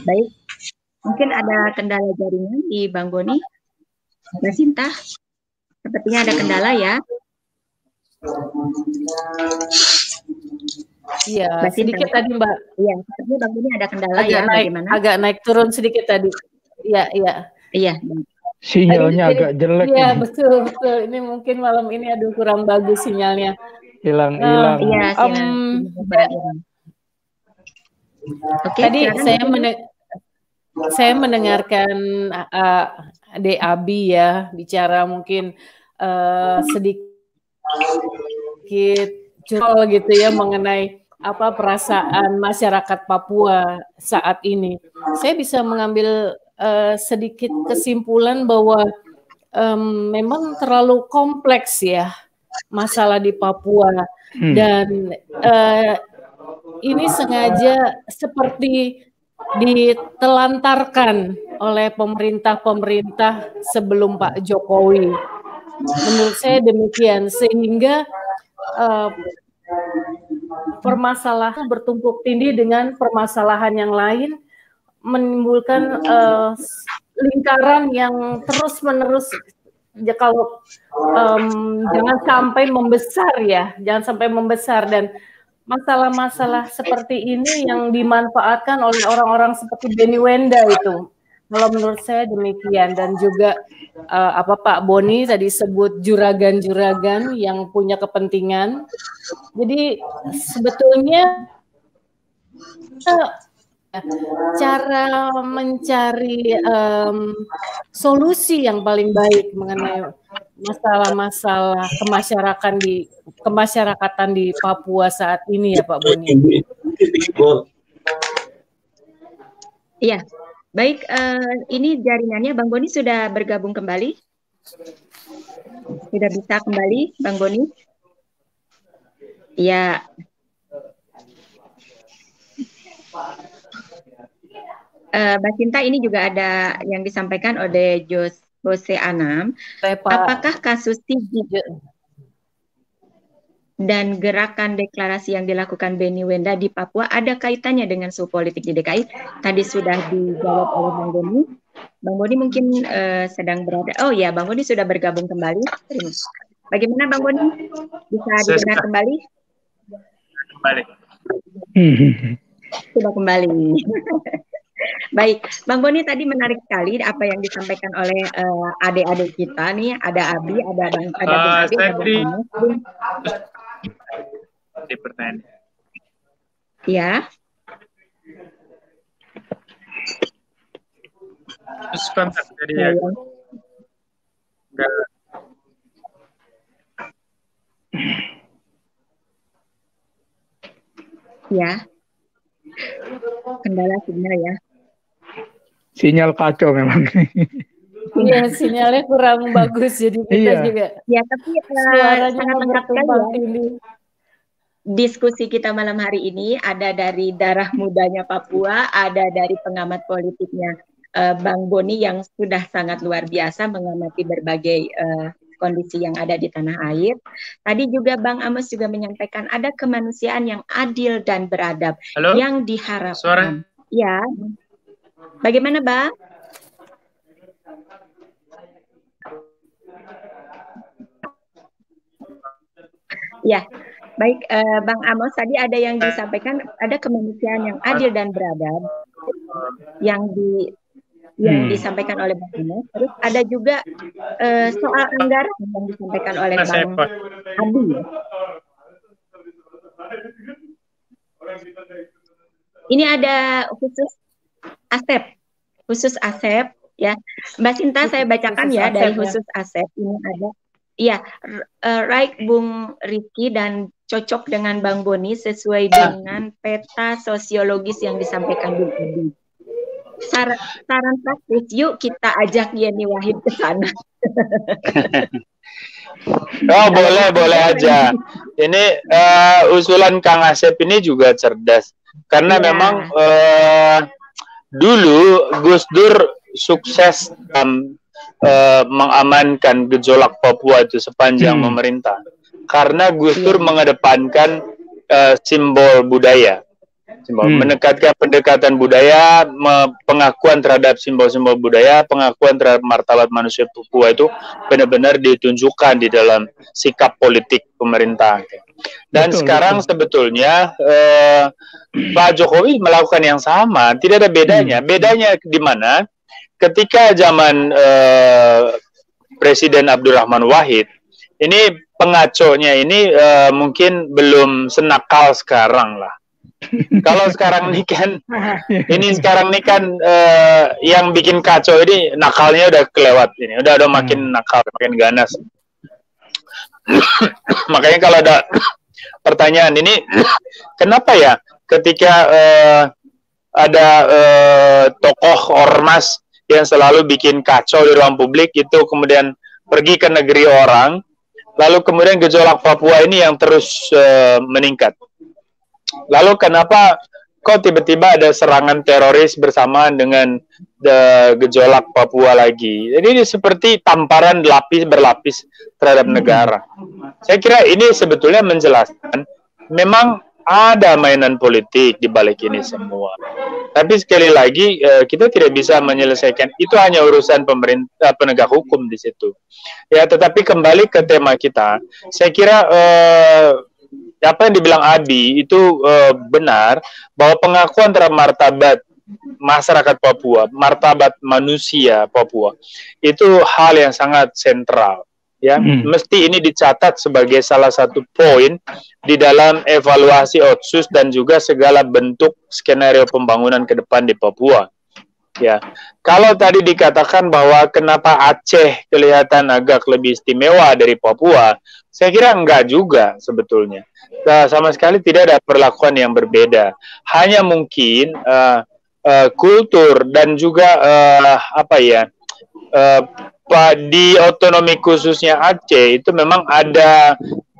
Baik, mungkin ada kendala jaringan di Bang Boni. Mbak Sinta, sepertinya ada kendala ya. Iya, sedikit tadi Mbak. Iya, sepertinya Bang Boni ada kendala agak ya. Naik, bagaimana? Agak naik turun sedikit tadi. Iya, iya. Iya. Sinyalnya agak jelek. Iya, betul. Ini mungkin malam ini kurang bagus sinyalnya. Hilang. Iya, Oke, tadi saya mendengarkan Adik Abi ya bicara mungkin sedikit curol gitu ya mengenai apa perasaan masyarakat Papua saat ini. Saya bisa mengambil sedikit kesimpulan bahwa memang terlalu kompleks ya masalah di Papua dan ini sengaja seperti ditelantarkan oleh pemerintah sebelum Pak Jokowi. Menurut saya demikian, sehingga permasalahan bertumpuk tindih dengan permasalahan yang lain, menimbulkan lingkaran yang terus-menerus. Kalau jangan sampai membesar dan masalah-masalah seperti ini yang dimanfaatkan oleh orang-orang seperti Benny Wenda itu. Kalau menurut saya demikian, dan juga Pak Boni tadi sebut juragan-juragan yang punya kepentingan. Jadi sebetulnya cara mencari solusi yang paling baik mengenai masalah-masalah kemasyarakatan di Papua saat ini ya Pak Boni. Iya, baik. Ini jaringannya Bang Boni sudah bergabung kembali. Sudah bisa kembali Bang Boni? Iya. Mbak Sinta, ini juga ada yang disampaikan oleh Jose Anam. Apakah kasus Sigi dan gerakan deklarasi yang dilakukan Benny Wenda di Papua ada kaitannya dengan suhu politik di DKI? Tadi sudah dijawab oleh Bang Boni. Bang Boni mungkin sedang berada. Oh ya, Bang Boni sudah bergabung kembali. Bagaimana Bang Boni? Bisa didengar kembali? Kembali. Sudah kembali. Baik, Bang Boni tadi menarik sekali apa yang disampaikan oleh adik-adik kita nih, ada Abi, ada Bang Abi, ada Bang Amos. Di pertanyaan. Ya. Sebentar, jadi ya. Ya. Kendala sinyal ya. Sinyal kacau memang. Iya, sinyalnya kurang bagus jadi kita juga. Ya, tapi suaranya sangat lengkap sekali ini. Diskusi kita malam hari ini ada dari darah mudanya Papua, ada dari pengamat politiknya Bang Boni yang sudah sangat luar biasa mengamati berbagai kondisi yang ada di tanah air. Tadi juga Bang Amos juga menyampaikan ada kemanusiaan yang adil dan beradab. Halo? Yang diharapkan. Suara? Ya. Bagaimana, Bang? Ya, baik Bang Amos, tadi ada yang disampaikan ada kemanusiaan yang adil dan beradab yang disampaikan oleh Bang Amos. Terus ada juga soal anggaran yang disampaikan oleh Bang Adi. Ini ada khusus Asep ya. Mbak Sinta saya bacakan ya dari khusus Asep. Ini ada right Bung Riki dan cocok dengan Bang Boni sesuai dengan peta sosiologis yang disampaikan Bung Adi. Saran praktis, yuk kita ajak Yeni Wahid ke sana. Oh, boleh aja. Ini usulan Kang Asep ini juga cerdas. Karena memang dulu Gus Dur sukses mengamankan gejolak Papua itu sepanjang memerintah. Karena Gus Dur mengedepankan simbol budaya. Menekatkan pendekatan budaya, pengakuan terhadap simbol-simbol budaya, pengakuan terhadap martabat manusia Papua itu benar-benar ditunjukkan di dalam sikap politik pemerintah. Dan sekarang sebetulnya Pak Jokowi melakukan yang sama, tidak ada bedanya. Bedanya di mana? Ketika zaman Presiden Abdurrahman Wahid, ini pengaconya ini mungkin belum senakal sekarang lah. Kalau sekarang nih kan, yang bikin kacau ini nakalnya udah kelewat ini, udah makin nakal, makin ganas. Makanya kalau ada pertanyaan ini, kenapa ya ketika ada tokoh ormas yang selalu bikin kacau di ruang publik itu kemudian pergi ke negeri orang, lalu kemudian gejolak Papua ini yang terus meningkat. Lalu kenapa kok tiba-tiba ada serangan teroris bersamaan dengan gejolak Papua lagi? Jadi ini seperti tamparan berlapis terhadap negara. Saya kira ini sebetulnya menjelaskan memang ada mainan politik di balik ini semua. Tapi sekali lagi kita tidak bisa menyelesaikan itu, hanya urusan pemerintah penegak hukum di situ. Ya, tetapi kembali ke tema kita, saya kira apa yang dibilang Abi itu benar, bahwa pengakuan terhadap martabat masyarakat Papua, martabat manusia Papua, itu hal yang sangat sentral. Ya, mesti ini dicatat sebagai salah satu poin di dalam evaluasi Otsus dan juga segala bentuk skenario pembangunan ke depan di Papua. Ya, kalau tadi dikatakan bahwa kenapa Aceh kelihatan agak lebih istimewa dari Papua, saya kira enggak juga sebetulnya. Sama sekali tidak ada perlakuan yang berbeda. Hanya mungkin kultur dan juga di otonomi khususnya Aceh itu memang ada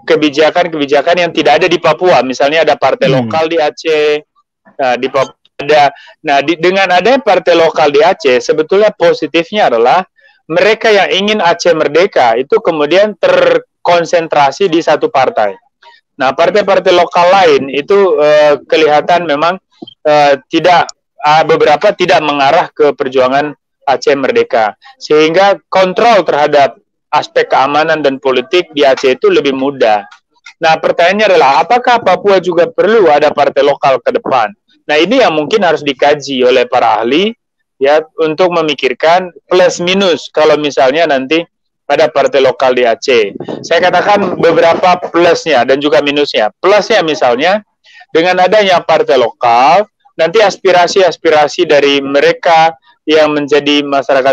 kebijakan-kebijakan yang tidak ada di Papua. Misalnya ada partai lokal di Aceh, di Papua ada. Nah, dengan adanya partai lokal di Aceh, sebetulnya positifnya adalah mereka yang ingin Aceh merdeka itu kemudian terkonsentrasi di satu partai. Nah, partai-partai lokal lain itu kelihatan memang beberapa tidak mengarah ke perjuangan Aceh merdeka, sehingga kontrol terhadap aspek keamanan dan politik di Aceh itu lebih mudah. Nah, pertanyaannya adalah apakah Papua juga perlu ada partai lokal ke depan? Nah, ini yang mungkin harus dikaji oleh para ahli ya, untuk memikirkan plus minus kalau misalnya nanti ada partai lokal di Aceh. Saya katakan beberapa plusnya dan juga minusnya. Plusnya misalnya dengan adanya partai lokal, nanti aspirasi-aspirasi dari mereka yang menjadi masyarakat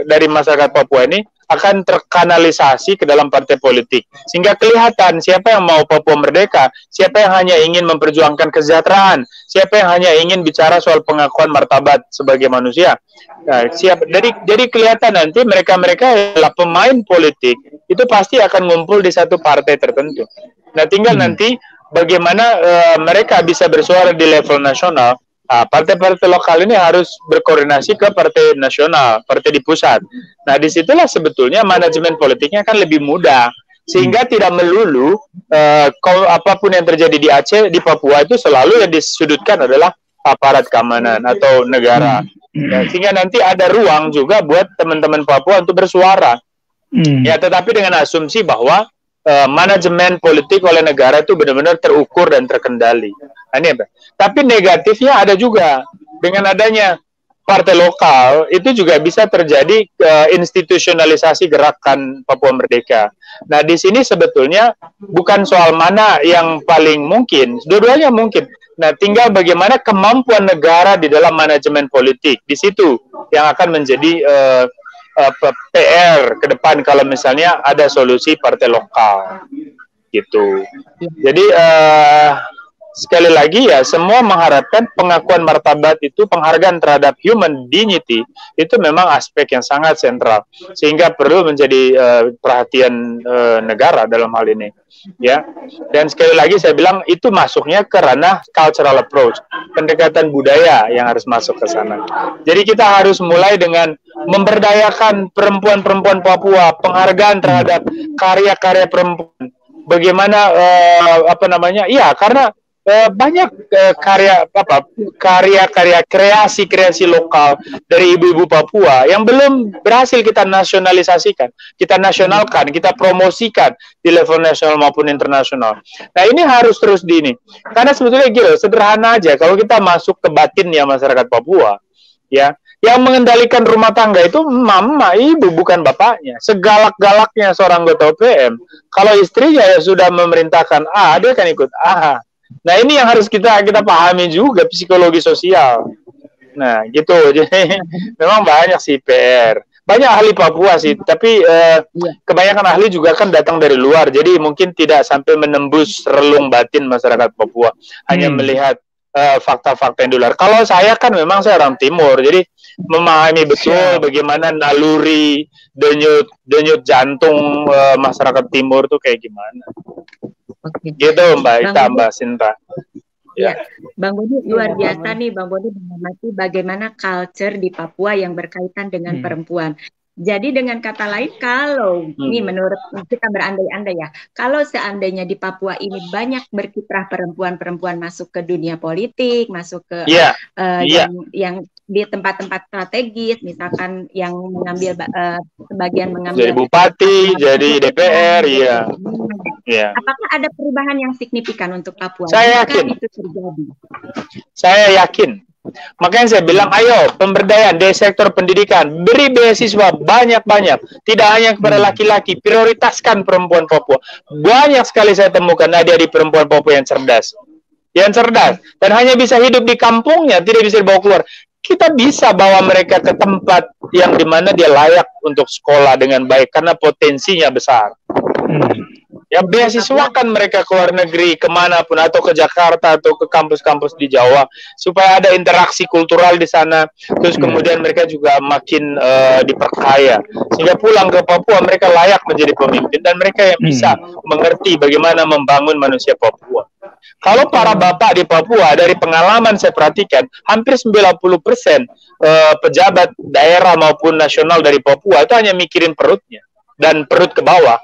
dari masyarakat Papua ini akan terkanalisasi ke dalam partai politik, sehingga kelihatan siapa yang mau Papua merdeka, siapa yang hanya ingin memperjuangkan kesejahteraan, siapa yang hanya ingin bicara soal pengakuan martabat sebagai manusia. Nah, jadi kelihatan nanti mereka-mereka adalah pemain politik itu pasti akan ngumpul di satu partai tertentu. Nah, tinggal nanti bagaimana mereka bisa bersuara di level nasional. Partai-partai lokal ini harus berkoordinasi ke partai nasional, partai di pusat. Nah, disitulah sebetulnya manajemen politiknya kan lebih mudah, sehingga tidak melulu apapun yang terjadi di Aceh, di Papua itu selalu yang disudutkan adalah aparat keamanan atau negara. Ya, sehingga nanti ada ruang juga buat teman-teman Papua untuk bersuara. Ya, tetapi dengan asumsi bahwa manajemen politik oleh negara itu benar-benar terukur dan terkendali. Nah, ini apa? Tapi negatifnya ada juga. Dengan adanya partai lokal, itu juga bisa terjadi institusionalisasi gerakan Papua Merdeka. Nah, di sini sebetulnya bukan soal mana yang paling mungkin, dua-duanya mungkin. Nah, tinggal bagaimana kemampuan negara di dalam manajemen politik. Di situ yang akan menjadi PR ke depan kalau misalnya ada solusi partai lokal gitu. Jadi sekali lagi ya, semua mengharapkan pengakuan martabat itu, penghargaan terhadap human dignity itu memang aspek yang sangat sentral, sehingga perlu menjadi perhatian negara dalam hal ini, ya. Dan sekali lagi saya bilang itu masuknya ke ranah cultural approach, pendekatan budaya yang harus masuk ke sana. Jadi kita harus mulai dengan memberdayakan perempuan-perempuan Papua, penghargaan terhadap karya-karya perempuan. Bagaimana iya, karena banyak karya-karya kreasi lokal dari ibu-ibu Papua yang belum berhasil kita nasionalisasikan, kita nasionalkan, kita promosikan di level nasional maupun internasional. Nah, ini harus terus karena sebetulnya gitu, sederhana aja, kalau kita masuk ke batinnya masyarakat Papua, ya, yang mengendalikan rumah tangga itu mama, ibu, bukan bapaknya. Segalak-galaknya seorang anggota OPM, kalau istrinya ya sudah memerintahkan A, dia kan ikut A. Nah, ini yang harus kita pahami juga, psikologi sosial. Nah, gitu. Jadi memang banyak sih PR. Banyak ahli Papua sih, tapi kebanyakan ahli juga kan datang dari luar. Jadi mungkin tidak sampai menembus relung batin masyarakat Papua. Hanya melihat fakta-fakta yang di luar. Kalau saya kan memang saya orang timur, jadi memahami betul bagaimana naluri denyut jantung masyarakat timur tuh kayak gimana. Oke. Gitu Mbak Ita, Mbak Sinta. Ya, Bang Boni luar biasa nih, Bang Boni mengamati bagaimana culture di Papua yang berkaitan dengan perempuan. Jadi dengan kata lain, kalau ini menurut kita berandai-andai ya, kalau seandainya di Papua ini banyak berkiprah perempuan-perempuan masuk ke dunia politik, masuk ke yang di tempat-tempat strategis, misalkan yang mengambil sebagian mengambil jadi bupati, jadi DPR, ya. Apakah ada perubahan yang signifikan untuk Papua? Saya yakin. Itu terjadi. Saya yakin. Makanya saya bilang, ayo pemberdayaan di sektor pendidikan, beri beasiswa banyak-banyak, tidak hanya kepada laki-laki, prioritaskan perempuan Papua. Banyak sekali saya temukan adik-adik perempuan Papua yang cerdas, dan hanya bisa hidup di kampungnya, tidak bisa dibawa keluar. Kita bisa bawa mereka ke tempat yang dimana dia layak untuk sekolah dengan baik, karena potensinya besar. Ya, beasiswakan mereka ke luar negeri, kemanapun, atau ke Jakarta, atau ke kampus-kampus di Jawa, supaya ada interaksi kultural di sana. Terus kemudian mereka juga makin diperkaya, sehingga pulang ke Papua mereka layak menjadi pemimpin, dan mereka yang bisa mengerti bagaimana membangun manusia Papua. Kalau para bapak di Papua, dari pengalaman saya perhatikan, hampir 90% pejabat daerah maupun nasional dari Papua itu hanya mikirin perutnya, dan perut ke bawah.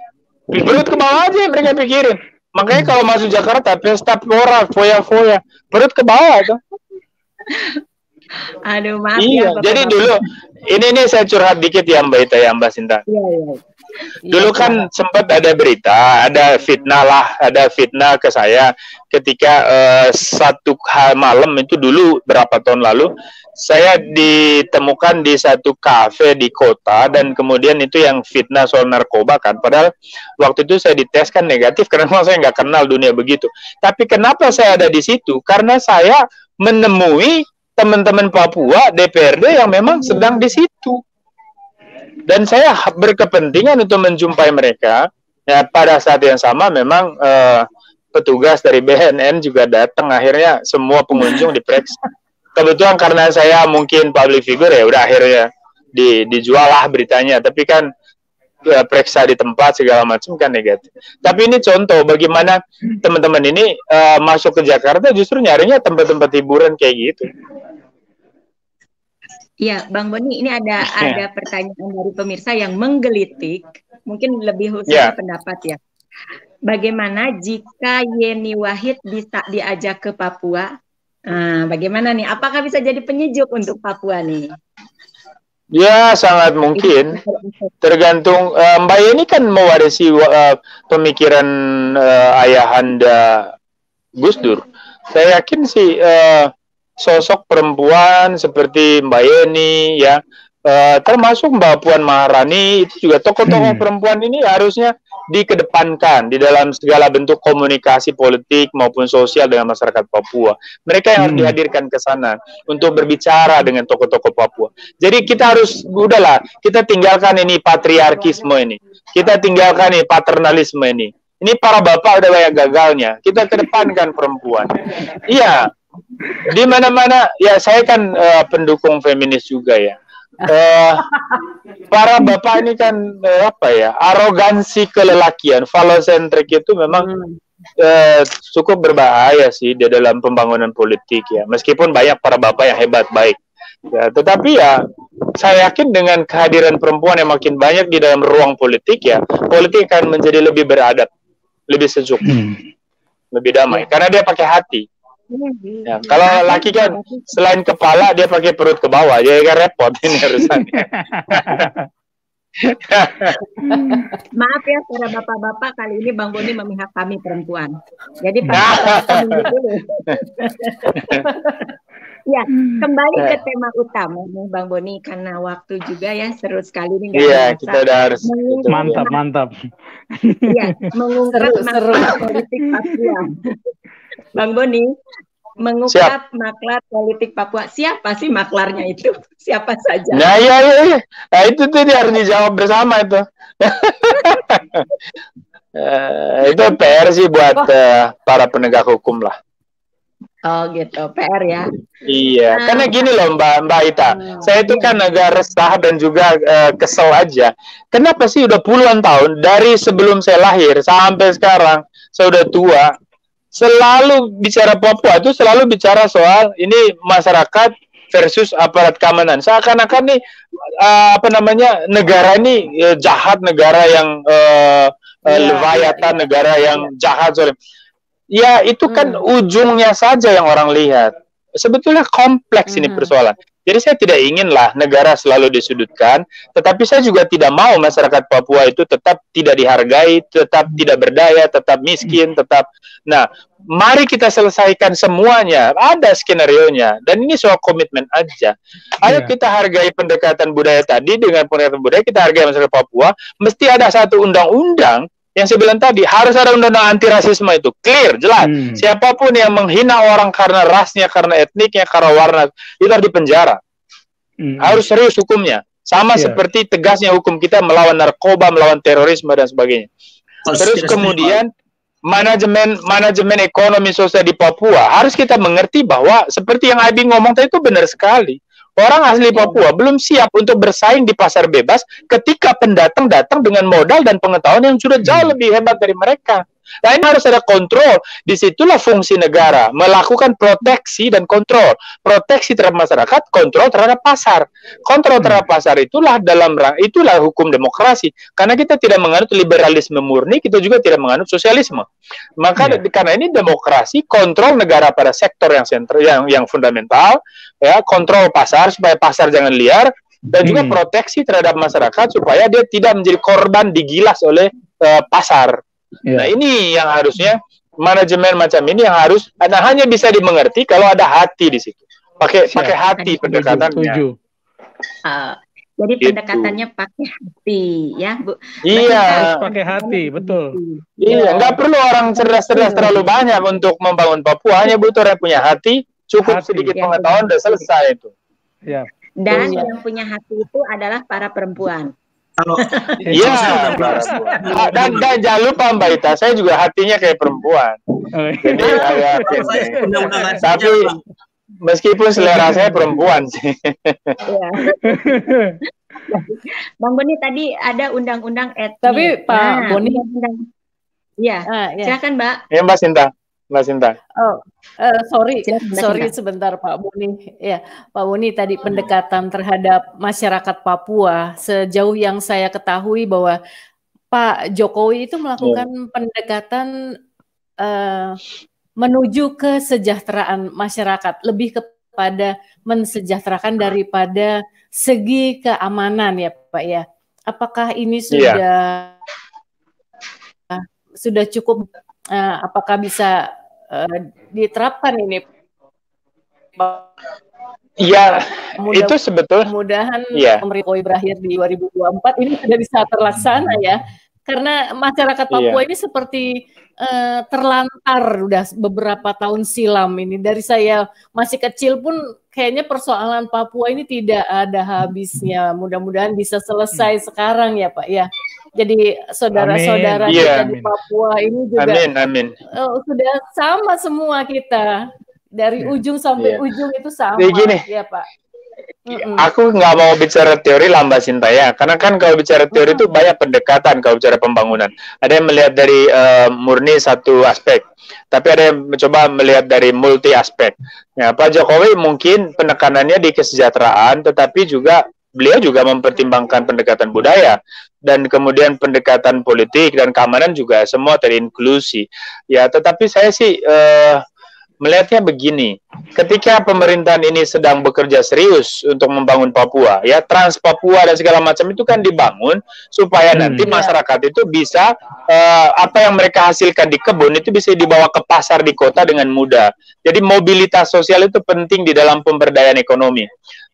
Perut ke bawah aja yang mereka pikirin. Makanya kalau masuk Jakarta, pesta pora, foya-foya, perut ke bawah tuh. Aduh, maaf ya. Jadi dulu, ini saya curhat dikit ya Mbak Ita, ya Mbak Sinta. Iya. Dulu kan sempat ada berita, ada fitnah ke saya ketika satu malam itu dulu berapa tahun lalu, saya ditemukan di satu kafe di kota, dan kemudian itu yang fitnah soal narkoba kan. Padahal waktu itu saya dites kan negatif karena saya nggak kenal dunia begitu. Tapi kenapa saya ada di situ? Karena saya menemui teman-teman Papua DPRD yang memang sedang di situ. Dan saya berkepentingan untuk menjumpai mereka. Ya, pada saat yang sama memang petugas dari BNN juga datang. Akhirnya semua pengunjung diperiksa. Kebetulan karena saya mungkin public figure, ya udah akhirnya dijual lah beritanya. Tapi kan periksa di tempat segala macam kan negatif. Tapi ini contoh bagaimana teman-teman ini masuk ke Jakarta justru nyarinya tempat-tempat hiburan kayak gitu. Ya, Bang Boni, ini ada pertanyaan dari pemirsa yang menggelitik, mungkin lebih khusus pendapat ya. Bagaimana jika Yeni Wahid bisa diajak ke Papua? Bagaimana nih? Apakah bisa jadi penyejuk untuk Papua nih? Ya, sangat mungkin. Tergantung. Mbak Yeni kan mewarisi pemikiran ayahanda Gus Dur. Saya yakin sih sosok perempuan seperti Mbak Yeni, ya, termasuk Mbak Puan Maharani, itu juga tokoh-tokoh perempuan ini harusnya dikedepankan di dalam segala bentuk komunikasi politik maupun sosial dengan masyarakat Papua. Mereka yang harus dihadirkan ke sana untuk berbicara dengan tokoh-tokoh Papua. Jadi kita harus, udahlah, kita tinggalkan ini patriarkisme ini. Kita tinggalkan ini paternalisme ini. Ini para bapak udah banyak gagalnya. Kita kedepankan perempuan. Iya, di mana-mana. Ya saya kan pendukung feminis juga ya. Para bapak ini kan apa ya, arogansi kelelakian, falosentrik itu memang cukup berbahaya sih di dalam pembangunan politik ya. Meskipun banyak para bapak yang hebat baik. Ya, tetapi ya saya yakin dengan kehadiran perempuan yang makin banyak di dalam ruang politik ya, politik akan menjadi lebih beradab, lebih sejuk, lebih damai. Karena dia pakai hati. Ya, kalau laki kan selain kepala dia pakai perut ke bawah, jadi kan repot ini urusannya. Maaf ya para bapak-bapak, kali ini Bang Boni memihak kami perempuan. Jadi kita mundur dulu. Ya, kembali ke tema utama nih Bang Boni, karena waktu juga ya seru sekali nih. Iya, kita udah harus mantap. Iya, mengungkap maklar politik Papua. Bang Boni, mengungkap maklar politik Papua. Siapa sih maklarnya itu? Siapa saja? Nah, iya. Nah, itu tuh dia harus dijawab bersama itu. Itu PR sih buat para penegak hukum lah. Oh gitu, PR ya. Iya, karena gini loh Mbak Ita, saya itu kan agak resah dan juga kesel aja. Kenapa sih udah puluhan tahun dari sebelum saya lahir sampai sekarang, saya udah tua, selalu bicara Papua itu selalu bicara soal ini masyarakat versus aparat keamanan. Seakan-akan nih negara ini jahat, negara yang leviathan, negara yang jahat. Ya itu kan ujungnya saja yang orang lihat. Sebetulnya kompleks ini persoalan. Jadi saya tidak inginlah negara selalu disudutkan, tetapi saya juga tidak mau masyarakat Papua itu tetap tidak dihargai, tetap tidak berdaya, tetap miskin, tetap. Nah, mari kita selesaikan semuanya. Ada skenario-nya, dan ini soal komitmen aja. Ayo kita hargai pendekatan budaya tadi dengan pendekatan budaya, kita hargai masyarakat Papua. Mesti ada satu undang-undang yang saya bilang tadi, harus ada undang-undang anti rasisme itu clear, jelas. Siapapun yang menghina orang karena rasnya, karena etniknya, karena warna, itu harus dipenjara. Harus serius hukumnya. Sama seperti tegasnya hukum kita melawan narkoba, melawan terorisme dan sebagainya. Terus kemudian manajemen ekonomi sosial di Papua harus kita mengerti bahwa seperti yang Abi ngomong tadi itu benar sekali. Orang asli Papua belum siap untuk bersaing di pasar bebas ketika pendatang datang dengan modal dan pengetahuan yang sudah jauh lebih hebat dari mereka. Nah, ini harus ada kontrol. Disitulah fungsi negara, melakukan proteksi dan kontrol. Proteksi terhadap masyarakat, kontrol terhadap pasar. Kontrol terhadap pasar itulah itulah hukum demokrasi. Karena kita tidak menganut liberalisme murni, kita juga tidak menganut sosialisme. Maka karena ini demokrasi, kontrol negara pada sektor yang sentral, yang fundamental, ya, kontrol pasar supaya pasar jangan liar, dan juga proteksi terhadap masyarakat supaya dia tidak menjadi korban digilas oleh pasar. Nah, ini yang harusnya manajemen macam ini yang harus hanya bisa dimengerti kalau ada hati di situ. Pakai hati pendekatannya. Jadi pendekatannya pakai hati, ya Bu. Iya, pakai hati, betul. Iya, nggak perlu orang cerdas-cerdas terlalu banyak untuk membangun Papua. Hanya butuh orang punya hati, cukup sedikit pengetahuan dan selesai itu. Ya. Dan yang punya hati itu adalah para perempuan. Iya, dan jangan lupa Mbak Ita, saya juga hatinya kayak perempuan. Jadi agak tapi meskipun selera saya perempuan sih. Bang Boni tadi ada undang-undang etnis. Tapi Pak Boni, silakan Mbak. Ya Mbak Sinta. Sorry sebentar Pak Boni. Ya, Pak Boni tadi pendekatan terhadap masyarakat Papua, sejauh yang saya ketahui bahwa Pak Jokowi itu melakukan pendekatan menuju kesejahteraan masyarakat, lebih kepada mensejahterakan daripada segi keamanan ya Pak ya. Apakah ini sudah cukup? Apakah bisa diterapkan ini? Iya, itu sebetulnya. Mudah-mudahan pemerintah berakhir di 2024 ini sudah bisa terlaksana ya. Karena masyarakat Papua ini seperti terlantar udah beberapa tahun silam ini. Dari saya masih kecil pun kayaknya persoalan Papua ini tidak ada habisnya. Mudah-mudahan bisa selesai sekarang ya Pak ya. jadi saudara-saudara Amin. kita Iya. di Papua ini juga Amin. sudah sama semua kita. Dari ujung sampai Iya. ujung itu sama. Jadi gini, Ya, Pak. aku nggak mau bicara teori lah Mbak Sintaya, karena kan kalau bicara teori itu banyak pendekatan kalau bicara pembangunan. Ada yang melihat dari murni satu aspek, tapi ada yang mencoba melihat dari multi aspek. Ya, Pak Jokowi mungkin penekanannya di kesejahteraan, tetapi juga beliau juga mempertimbangkan pendekatan budaya dan kemudian pendekatan politik dan keamanan juga semua terinklusi. Ya, tetapi saya sih melihatnya begini, ketika pemerintahan ini sedang bekerja serius untuk membangun Papua, ya Trans Papua dan segala macam itu kan dibangun supaya nanti masyarakat itu bisa apa yang mereka hasilkan di kebun itu bisa dibawa ke pasar di kota dengan mudah. Jadi mobilitas sosial itu penting di dalam pemberdayaan ekonomi.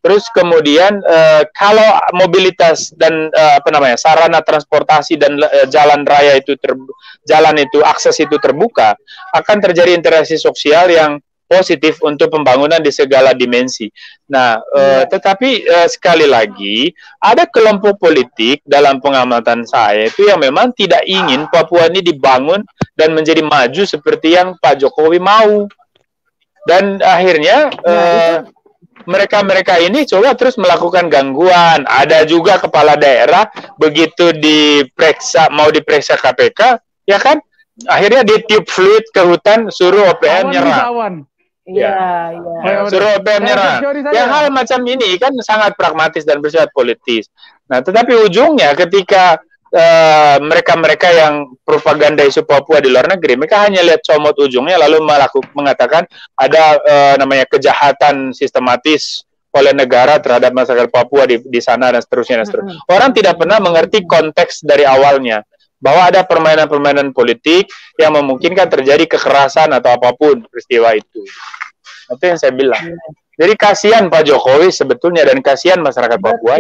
Terus kemudian kalau mobilitas dan sarana transportasi dan jalan raya itu akses itu terbuka, akan terjadi interaksi sosial yang positif untuk pembangunan di segala dimensi. Nah, tetapi sekali lagi ada kelompok politik dalam pengamatan saya itu yang memang tidak ingin Papua ini dibangun dan menjadi maju seperti yang Pak Jokowi mau. Dan akhirnya mereka ini coba terus melakukan gangguan. Ada juga kepala daerah begitu mau diperiksa KPK, ya kan? Akhirnya ditiup fluid ke hutan, suruh OPM nyerah. Iya. Suruh OPM nyerah. Ya hal macam ini kan sangat pragmatis dan bersifat politis. Nah, tetapi ujungnya ketika mereka yang propaganda isu Papua di luar negeri, mereka hanya lihat comot ujungnya lalu mengatakan ada namanya kejahatan sistematis oleh negara terhadap masyarakat Papua di sana dan seterusnya. Orang tidak pernah mengerti konteks dari awalnya bahwa ada permainan-permainan politik yang memungkinkan terjadi kekerasan atau apapun peristiwa itu. Itu yang saya bilang. Jadi kasihan Pak Jokowi sebetulnya dan kasihan masyarakat Papua.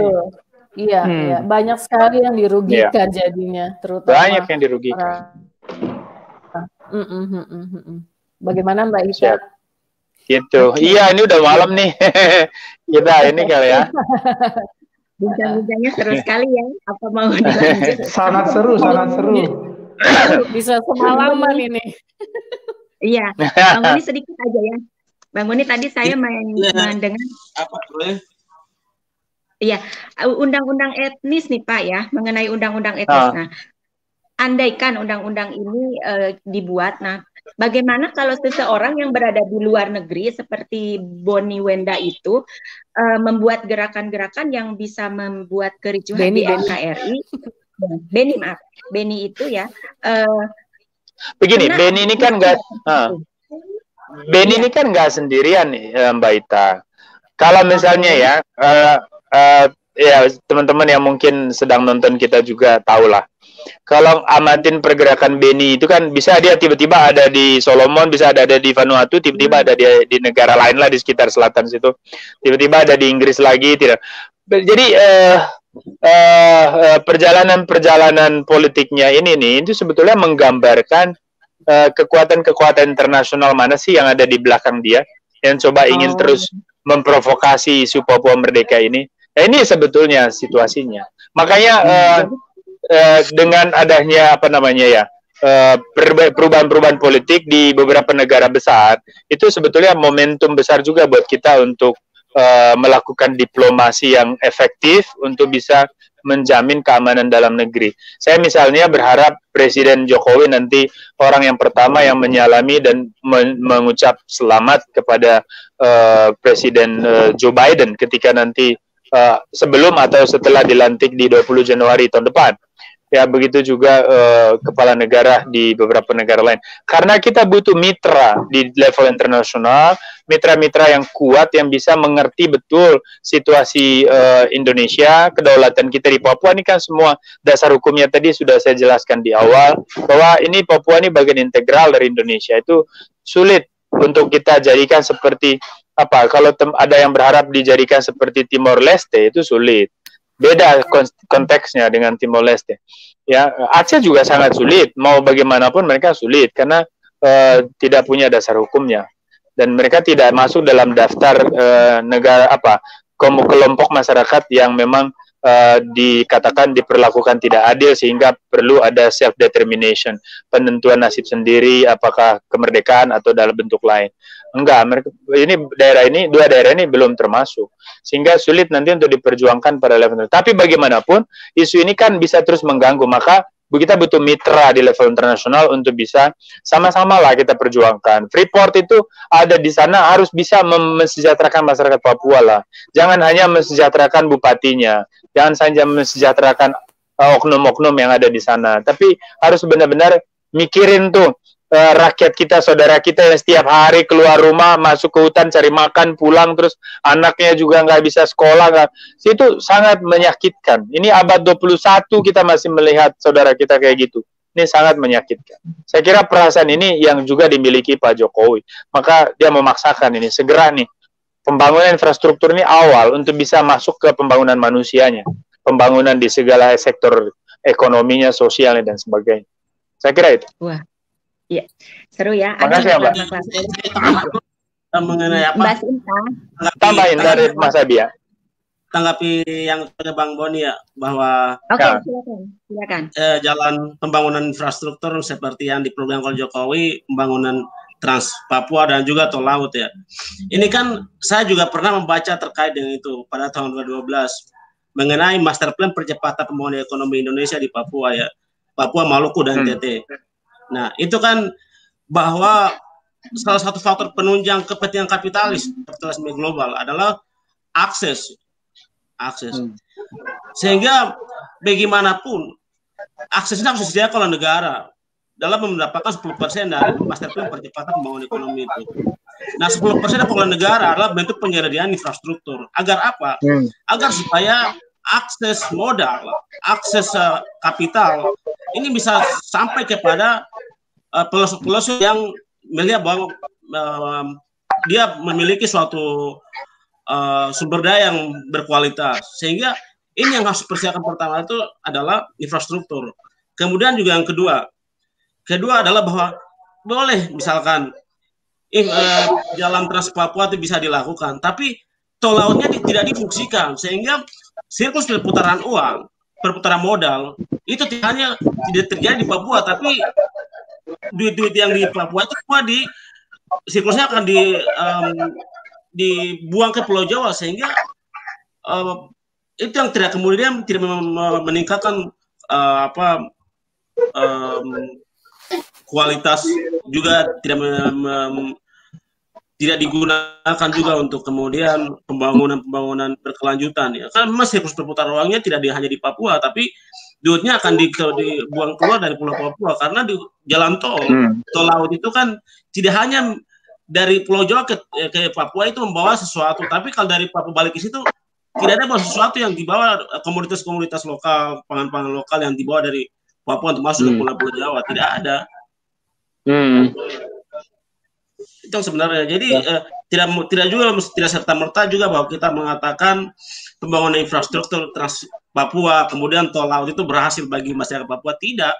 Iya, banyak sekali yang dirugikan jadinya, terutama banyak yang dirugikan. Bagaimana Mbak Ita? Gitu. Iya, ini udah malam nih. Kita ini kali ya. Bincang-bincangnya seru sekali ya. Apa mau dilanjut? Sangat seru. Bisa semalaman ini. Iya, Bang Boni sedikit aja ya. Bang Boni tadi saya mendengar apa tuh? Iya, undang-undang etnis nih Pak ya, mengenai undang-undang etnis. Nah, andaikan undang-undang ini dibuat, nah bagaimana kalau seseorang yang berada di luar negeri seperti Boni Wenda itu membuat gerakan-gerakan yang bisa membuat kericuhan di NKRI? Beni itu ya. Begini, Beni ini kan nggak sendirian nih Mbak Ita. Kalau misalnya ya. Ya teman-teman yang mungkin sedang nonton kita juga tahulah. Kalau amatin pergerakan Beni itu kan bisa dia tiba-tiba ada di Solomon, bisa ada di Vanuatu, tiba-tiba ada di negara lain lah di sekitar selatan situ, tiba-tiba ada di Inggris lagi, tidak. Jadi perjalanan politiknya ini itu sebetulnya menggambarkan kekuatan-kekuatan internasional mana sih yang ada di belakang dia yang coba ingin terus memprovokasi isu Papua Merdeka ini. Nah, ini sebetulnya situasinya. Makanya dengan adanya perubahan-perubahan politik di beberapa negara besar, itu sebetulnya momentum besar juga buat kita untuk melakukan diplomasi yang efektif untuk bisa menjamin keamanan dalam negeri. Saya misalnya berharap Presiden Jokowi nanti orang yang pertama yang menyalami dan mengucap selamat kepada Presiden Joe Biden ketika nanti sebelum atau setelah dilantik di 20 Januari tahun depan. Ya, begitu juga kepala negara di beberapa negara lain. Karena kita butuh mitra di level internasional, mitra-mitra yang kuat yang bisa mengerti betul situasi Indonesia, kedaulatan kita di Papua ini kan semua dasar hukumnya tadi sudah saya jelaskan di awal bahwa ini Papua ini bagian integral dari Indonesia. Itu sulit untuk kita jadikan seperti apa? Kalau ada yang berharap dijadikan seperti Timor Leste itu sulit. Beda konteksnya dengan Timor Leste. Ya, Aceh juga sangat sulit. Mau bagaimanapun mereka sulit karena tidak punya dasar hukumnya dan mereka tidak masuk dalam daftar negara kelompok masyarakat yang memang dikatakan diperlakukan tidak adil sehingga perlu ada self determination, penentuan nasib sendiri, apakah kemerdekaan atau dalam bentuk lain. Enggak, dua daerah ini belum termasuk, sehingga sulit nanti untuk diperjuangkan pada level. Tapi bagaimanapun isu ini kan bisa terus mengganggu, maka kita butuh mitra di level internasional untuk bisa sama-sama lah kita perjuangkan. Freeport itu ada di sana harus bisa mensejahterakan masyarakat Papua lah. Jangan hanya mensejahterakan bupatinya, jangan saja mensejahterakan oknum-oknum yang ada di sana, tapi harus benar-benar mikirin tuh rakyat kita, saudara kita yang setiap hari keluar rumah, masuk ke hutan cari makan, pulang terus anaknya juga nggak bisa sekolah, itu sangat menyakitkan. Ini abad 21 kita masih melihat saudara kita kayak gitu. Ini sangat menyakitkan. Saya kira perasaan ini yang juga dimiliki Pak Jokowi. Maka dia memaksakan ini segera nih. Pembangunan infrastruktur ini awal untuk bisa masuk ke pembangunan manusianya. Pembangunan di segala sektor ekonominya, sosialnya, dan sebagainya. Saya kira itu. Wah. Iya, seru ya. Makasih, Mbak. Mengenai apa? Mbak Sinta. Tambahin dari Mas Abi ya. Tanggapi yang pada Bang Boni ya, bahwa silakan. Jalan pembangunan infrastruktur seperti yang diprogramkan Jokowi, pembangunan Trans Papua dan juga tol laut ya. Ini kan saya juga pernah membaca terkait dengan itu pada tahun 2012 mengenai master plan percepatan pembangunan ekonomi Indonesia di Papua ya. Papua, Maluku dan NTT. Nah, itu kan bahwa salah satu faktor penunjang kepentingan kapitalisme global adalah akses. Sehingga bagaimanapun aksesnya harus disediakan oleh negara dalam mendapatkan 10% dari master plan percepatan pembangunan ekonomi itu. Nah, 10% pembangunan negara adalah bentuk penyediaan infrastruktur. Agar apa? Agar supaya akses modal, akses kapital ini bisa sampai kepada pelosok-pelosok yang melihat bahwa dia memiliki suatu sumber daya yang berkualitas. Sehingga ini yang harus dipersiapkan pertama itu adalah infrastruktur. Kemudian juga yang kedua adalah bahwa boleh misalkan jalan Trans Papua itu bisa dilakukan, tapi tol lautnya tidak difungsikan sehingga siklus perputaran uang, perputaran modal itu tidak terjadi di Papua, tapi duit-duit yang di Papua itu semua siklusnya akan dibuang ke Pulau Jawa, sehingga itu yang tidak kemudian tidak meningkatkan kualitas, juga tidak digunakan juga untuk kemudian pembangunan berkelanjutan ya. Kan memang siklus perputaran uangnya tidak hanya di Papua, tapi duitnya akan dibuang keluar dari Pulau Papua, karena di jalan tol laut itu kan tidak hanya dari Pulau Jawa ke Papua itu membawa sesuatu, tapi kalau dari Papua balik ke situ tidak ada bawa sesuatu yang dibawa komunitas-komunitas lokal, pangan-pangan lokal yang dibawa dari Papua untuk masuk ke Pulau Jawa, tidak ada. Itu sebenarnya. Jadi tidak serta-merta juga bahwa kita mengatakan pembangunan infrastruktur Trans Papua kemudian tol laut itu berhasil bagi masyarakat Papua, tidak.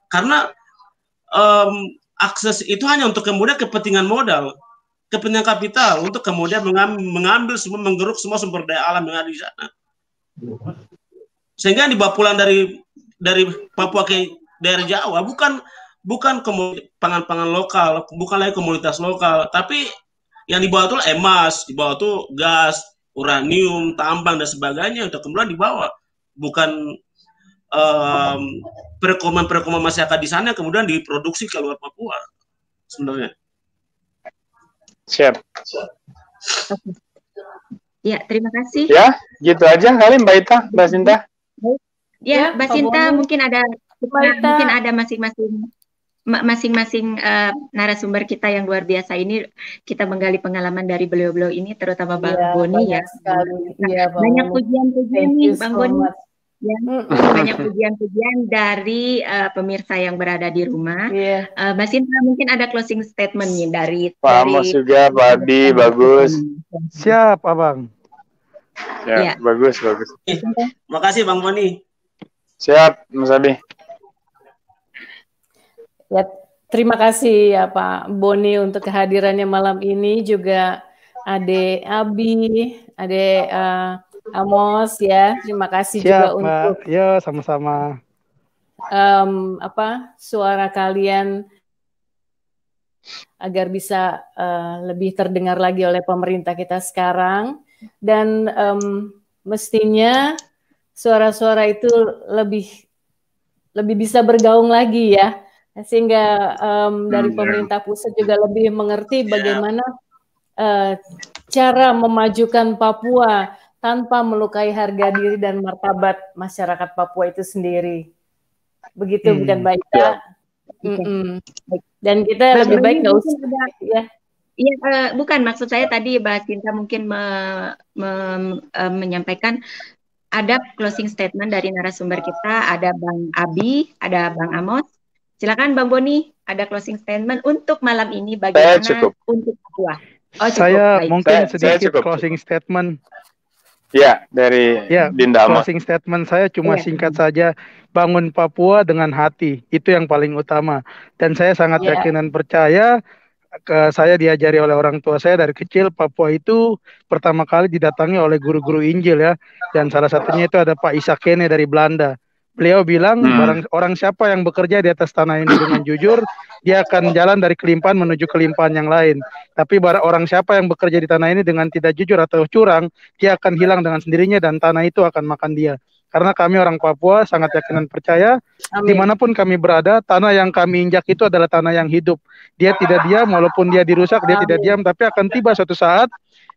Karena akses itu hanya untuk kemudian kepentingan modal, kepentingan kapital, untuk kemudian mengambil semua, menggeruk semua sumber daya alam yang ada di sana. Sehingga dibawa pulang dari Papua ke daerah Jawa bukan pangan-pangan lokal, bukan lagi komunitas lokal, tapi yang dibawa itu emas, dibawa itu gas, uranium, tambang dan sebagainya untuk kemudian dibawa, bukan perekonomian masyarakat di sana kemudian diproduksi ke luar Papua sebenarnya. Siap. Ya, terima kasih. Ya, gitu aja kali Mbak Ita, Mbak Sinta. Ya, Mbak Sinta mungkin ada masing-masing narasumber kita yang luar biasa ini, kita menggali pengalaman dari beliau-beliau ini, terutama Bang Boni ya. Banyak pujian-pujian nih Bang Boni. Ya, banyak pujian-pujian dari pemirsa yang berada di rumah. Mbak Sinta mungkin ada closing statement nih dari juga Pak Abi, bagus. Siap, Abang. Ya, bagus. Makasih Bang Boni. Siap, Mas Abi. Ya, terima kasih ya Pak Boni untuk kehadirannya malam ini, juga Ade Abi, Ade Amos ya. Terima kasih juga Siap, Mbak. untuk Ya, sama-sama. suara kalian agar bisa lebih terdengar lagi oleh pemerintah kita sekarang, dan mestinya suara-suara itu lebih bisa bergaung lagi ya, sehingga dari pemerintah pusat juga lebih mengerti bagaimana cara memajukan Papua tanpa melukai harga diri dan martabat masyarakat Papua itu sendiri. Begitu bukan Mbak Ita? Dan kita lebih baik nggak usah ya. Iya, bukan maksud saya tadi Mbak Cinta mungkin menyampaikan ada closing statement dari narasumber kita, ada Bang Abi, ada Bang Amos. Silakan Bang Boni, ada closing statement untuk malam ini bagaimana untuk Papua. Oh, cukup, saya baik. mungkin sedikit closing statement. Ya, dari Dinda Amos. Closing statement saya cuma singkat saja, bangun Papua dengan hati, itu yang paling utama. Dan saya sangat yakin dan percaya, saya diajari oleh orang tua saya dari kecil, Papua itu pertama kali didatangi oleh guru-guru Injil ya, dan salah satunya itu ada Pak Isakene dari Belanda. Beliau bilang, orang siapa yang bekerja di atas tanah ini dengan jujur, dia akan jalan dari kelimpahan menuju kelimpahan yang lain. Tapi orang siapa yang bekerja di tanah ini dengan tidak jujur atau curang, dia akan hilang dengan sendirinya dan tanah itu akan makan dia. Karena kami orang Papua sangat yakin dan percaya, dimanapun kami berada, tanah yang kami injak itu adalah tanah yang hidup. Dia tidak diam, walaupun dia dirusak, dia tidak diam, tapi akan tiba suatu saat,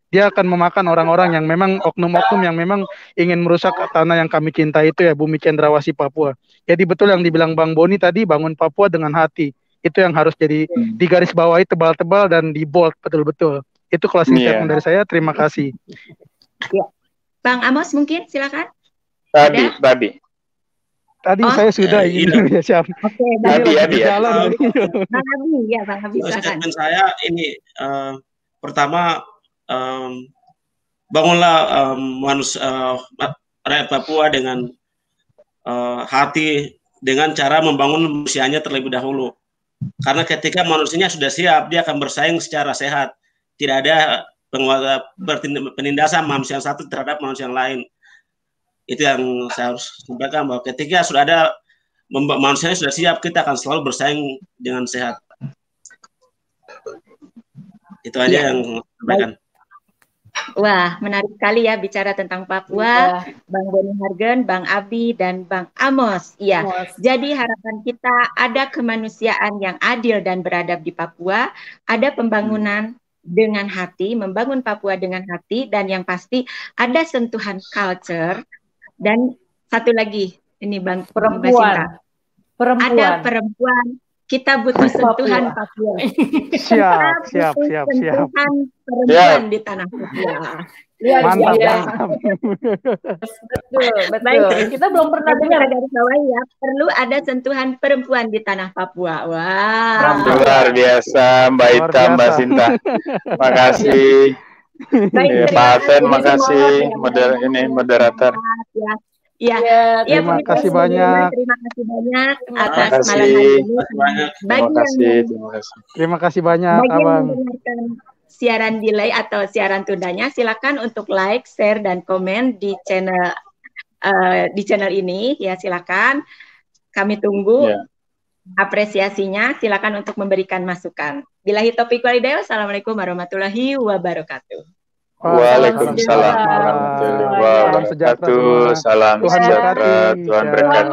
dia akan memakan orang-orang yang memang oknum-oknum yang memang ingin merusak tanah yang kami cinta itu ya, bumi cendrawasih Papua. Jadi betul yang dibilang Bang Boni tadi, bangun Papua dengan hati. Itu yang harus jadi di garis bawahi tebal-tebal dan di bold betul-betul. Itu closing statement dari saya. Terima kasih. Ya. Bang Amos mungkin silakan. Tadi saya sudah ini ya, siap. Oke, Abi ya. Bang Abi ya, Bang Abi silakan. Statement saya ini pertama, bangunlah rakyat Papua dengan hati, dengan cara membangun manusianya terlebih dahulu. Karena ketika manusianya sudah siap, dia akan bersaing secara sehat. Tidak ada penindasan manusia yang satu terhadap manusia yang lain. Itu yang saya harus sampaikan, bahwa ketika sudah ada manusianya sudah siap, kita akan selalu bersaing dengan sehat. Itu aja yang saya sampaikan. Wah, menarik sekali ya bicara tentang Papua, Bang Boni Hargen, Bang Abi, dan Bang Amos. Iya, jadi harapan kita ada kemanusiaan yang adil dan beradab di Papua, ada pembangunan dengan hati, membangun Papua dengan hati, dan yang pasti ada sentuhan culture, dan satu lagi, ini Bang perempuan. Ada perempuan. Kita butuh sentuhan Papua. Siap. Sentuhan perempuan di tanah Papua. Mantap. Betul. Baik, kita belum pernah dengar dari bawah ya. Perlu ada sentuhan perempuan di tanah Papua. Wah. Luar biasa, Mbak Ita, Mbak Sinta. Makasih. Pak Aten, makasih moderator. Ya, terima kasih banyak. Terima kasih banyak atas malam hari ini. Terima kasih banyak, bagi Abang. yang mendengarkan siaran delay atau siaran tundanya, silakan untuk like, share, dan komen di channel ini. Ya, silakan. Kami tunggu apresiasinya. Silakan untuk memberikan masukan. Billahi taufiq wal hidayah. Assalamualaikum warahmatullahi wabarakatuh. Waalaikumsalam warahmatullahi wabarakatuh. Salam sejahtera, Tuhan berkati.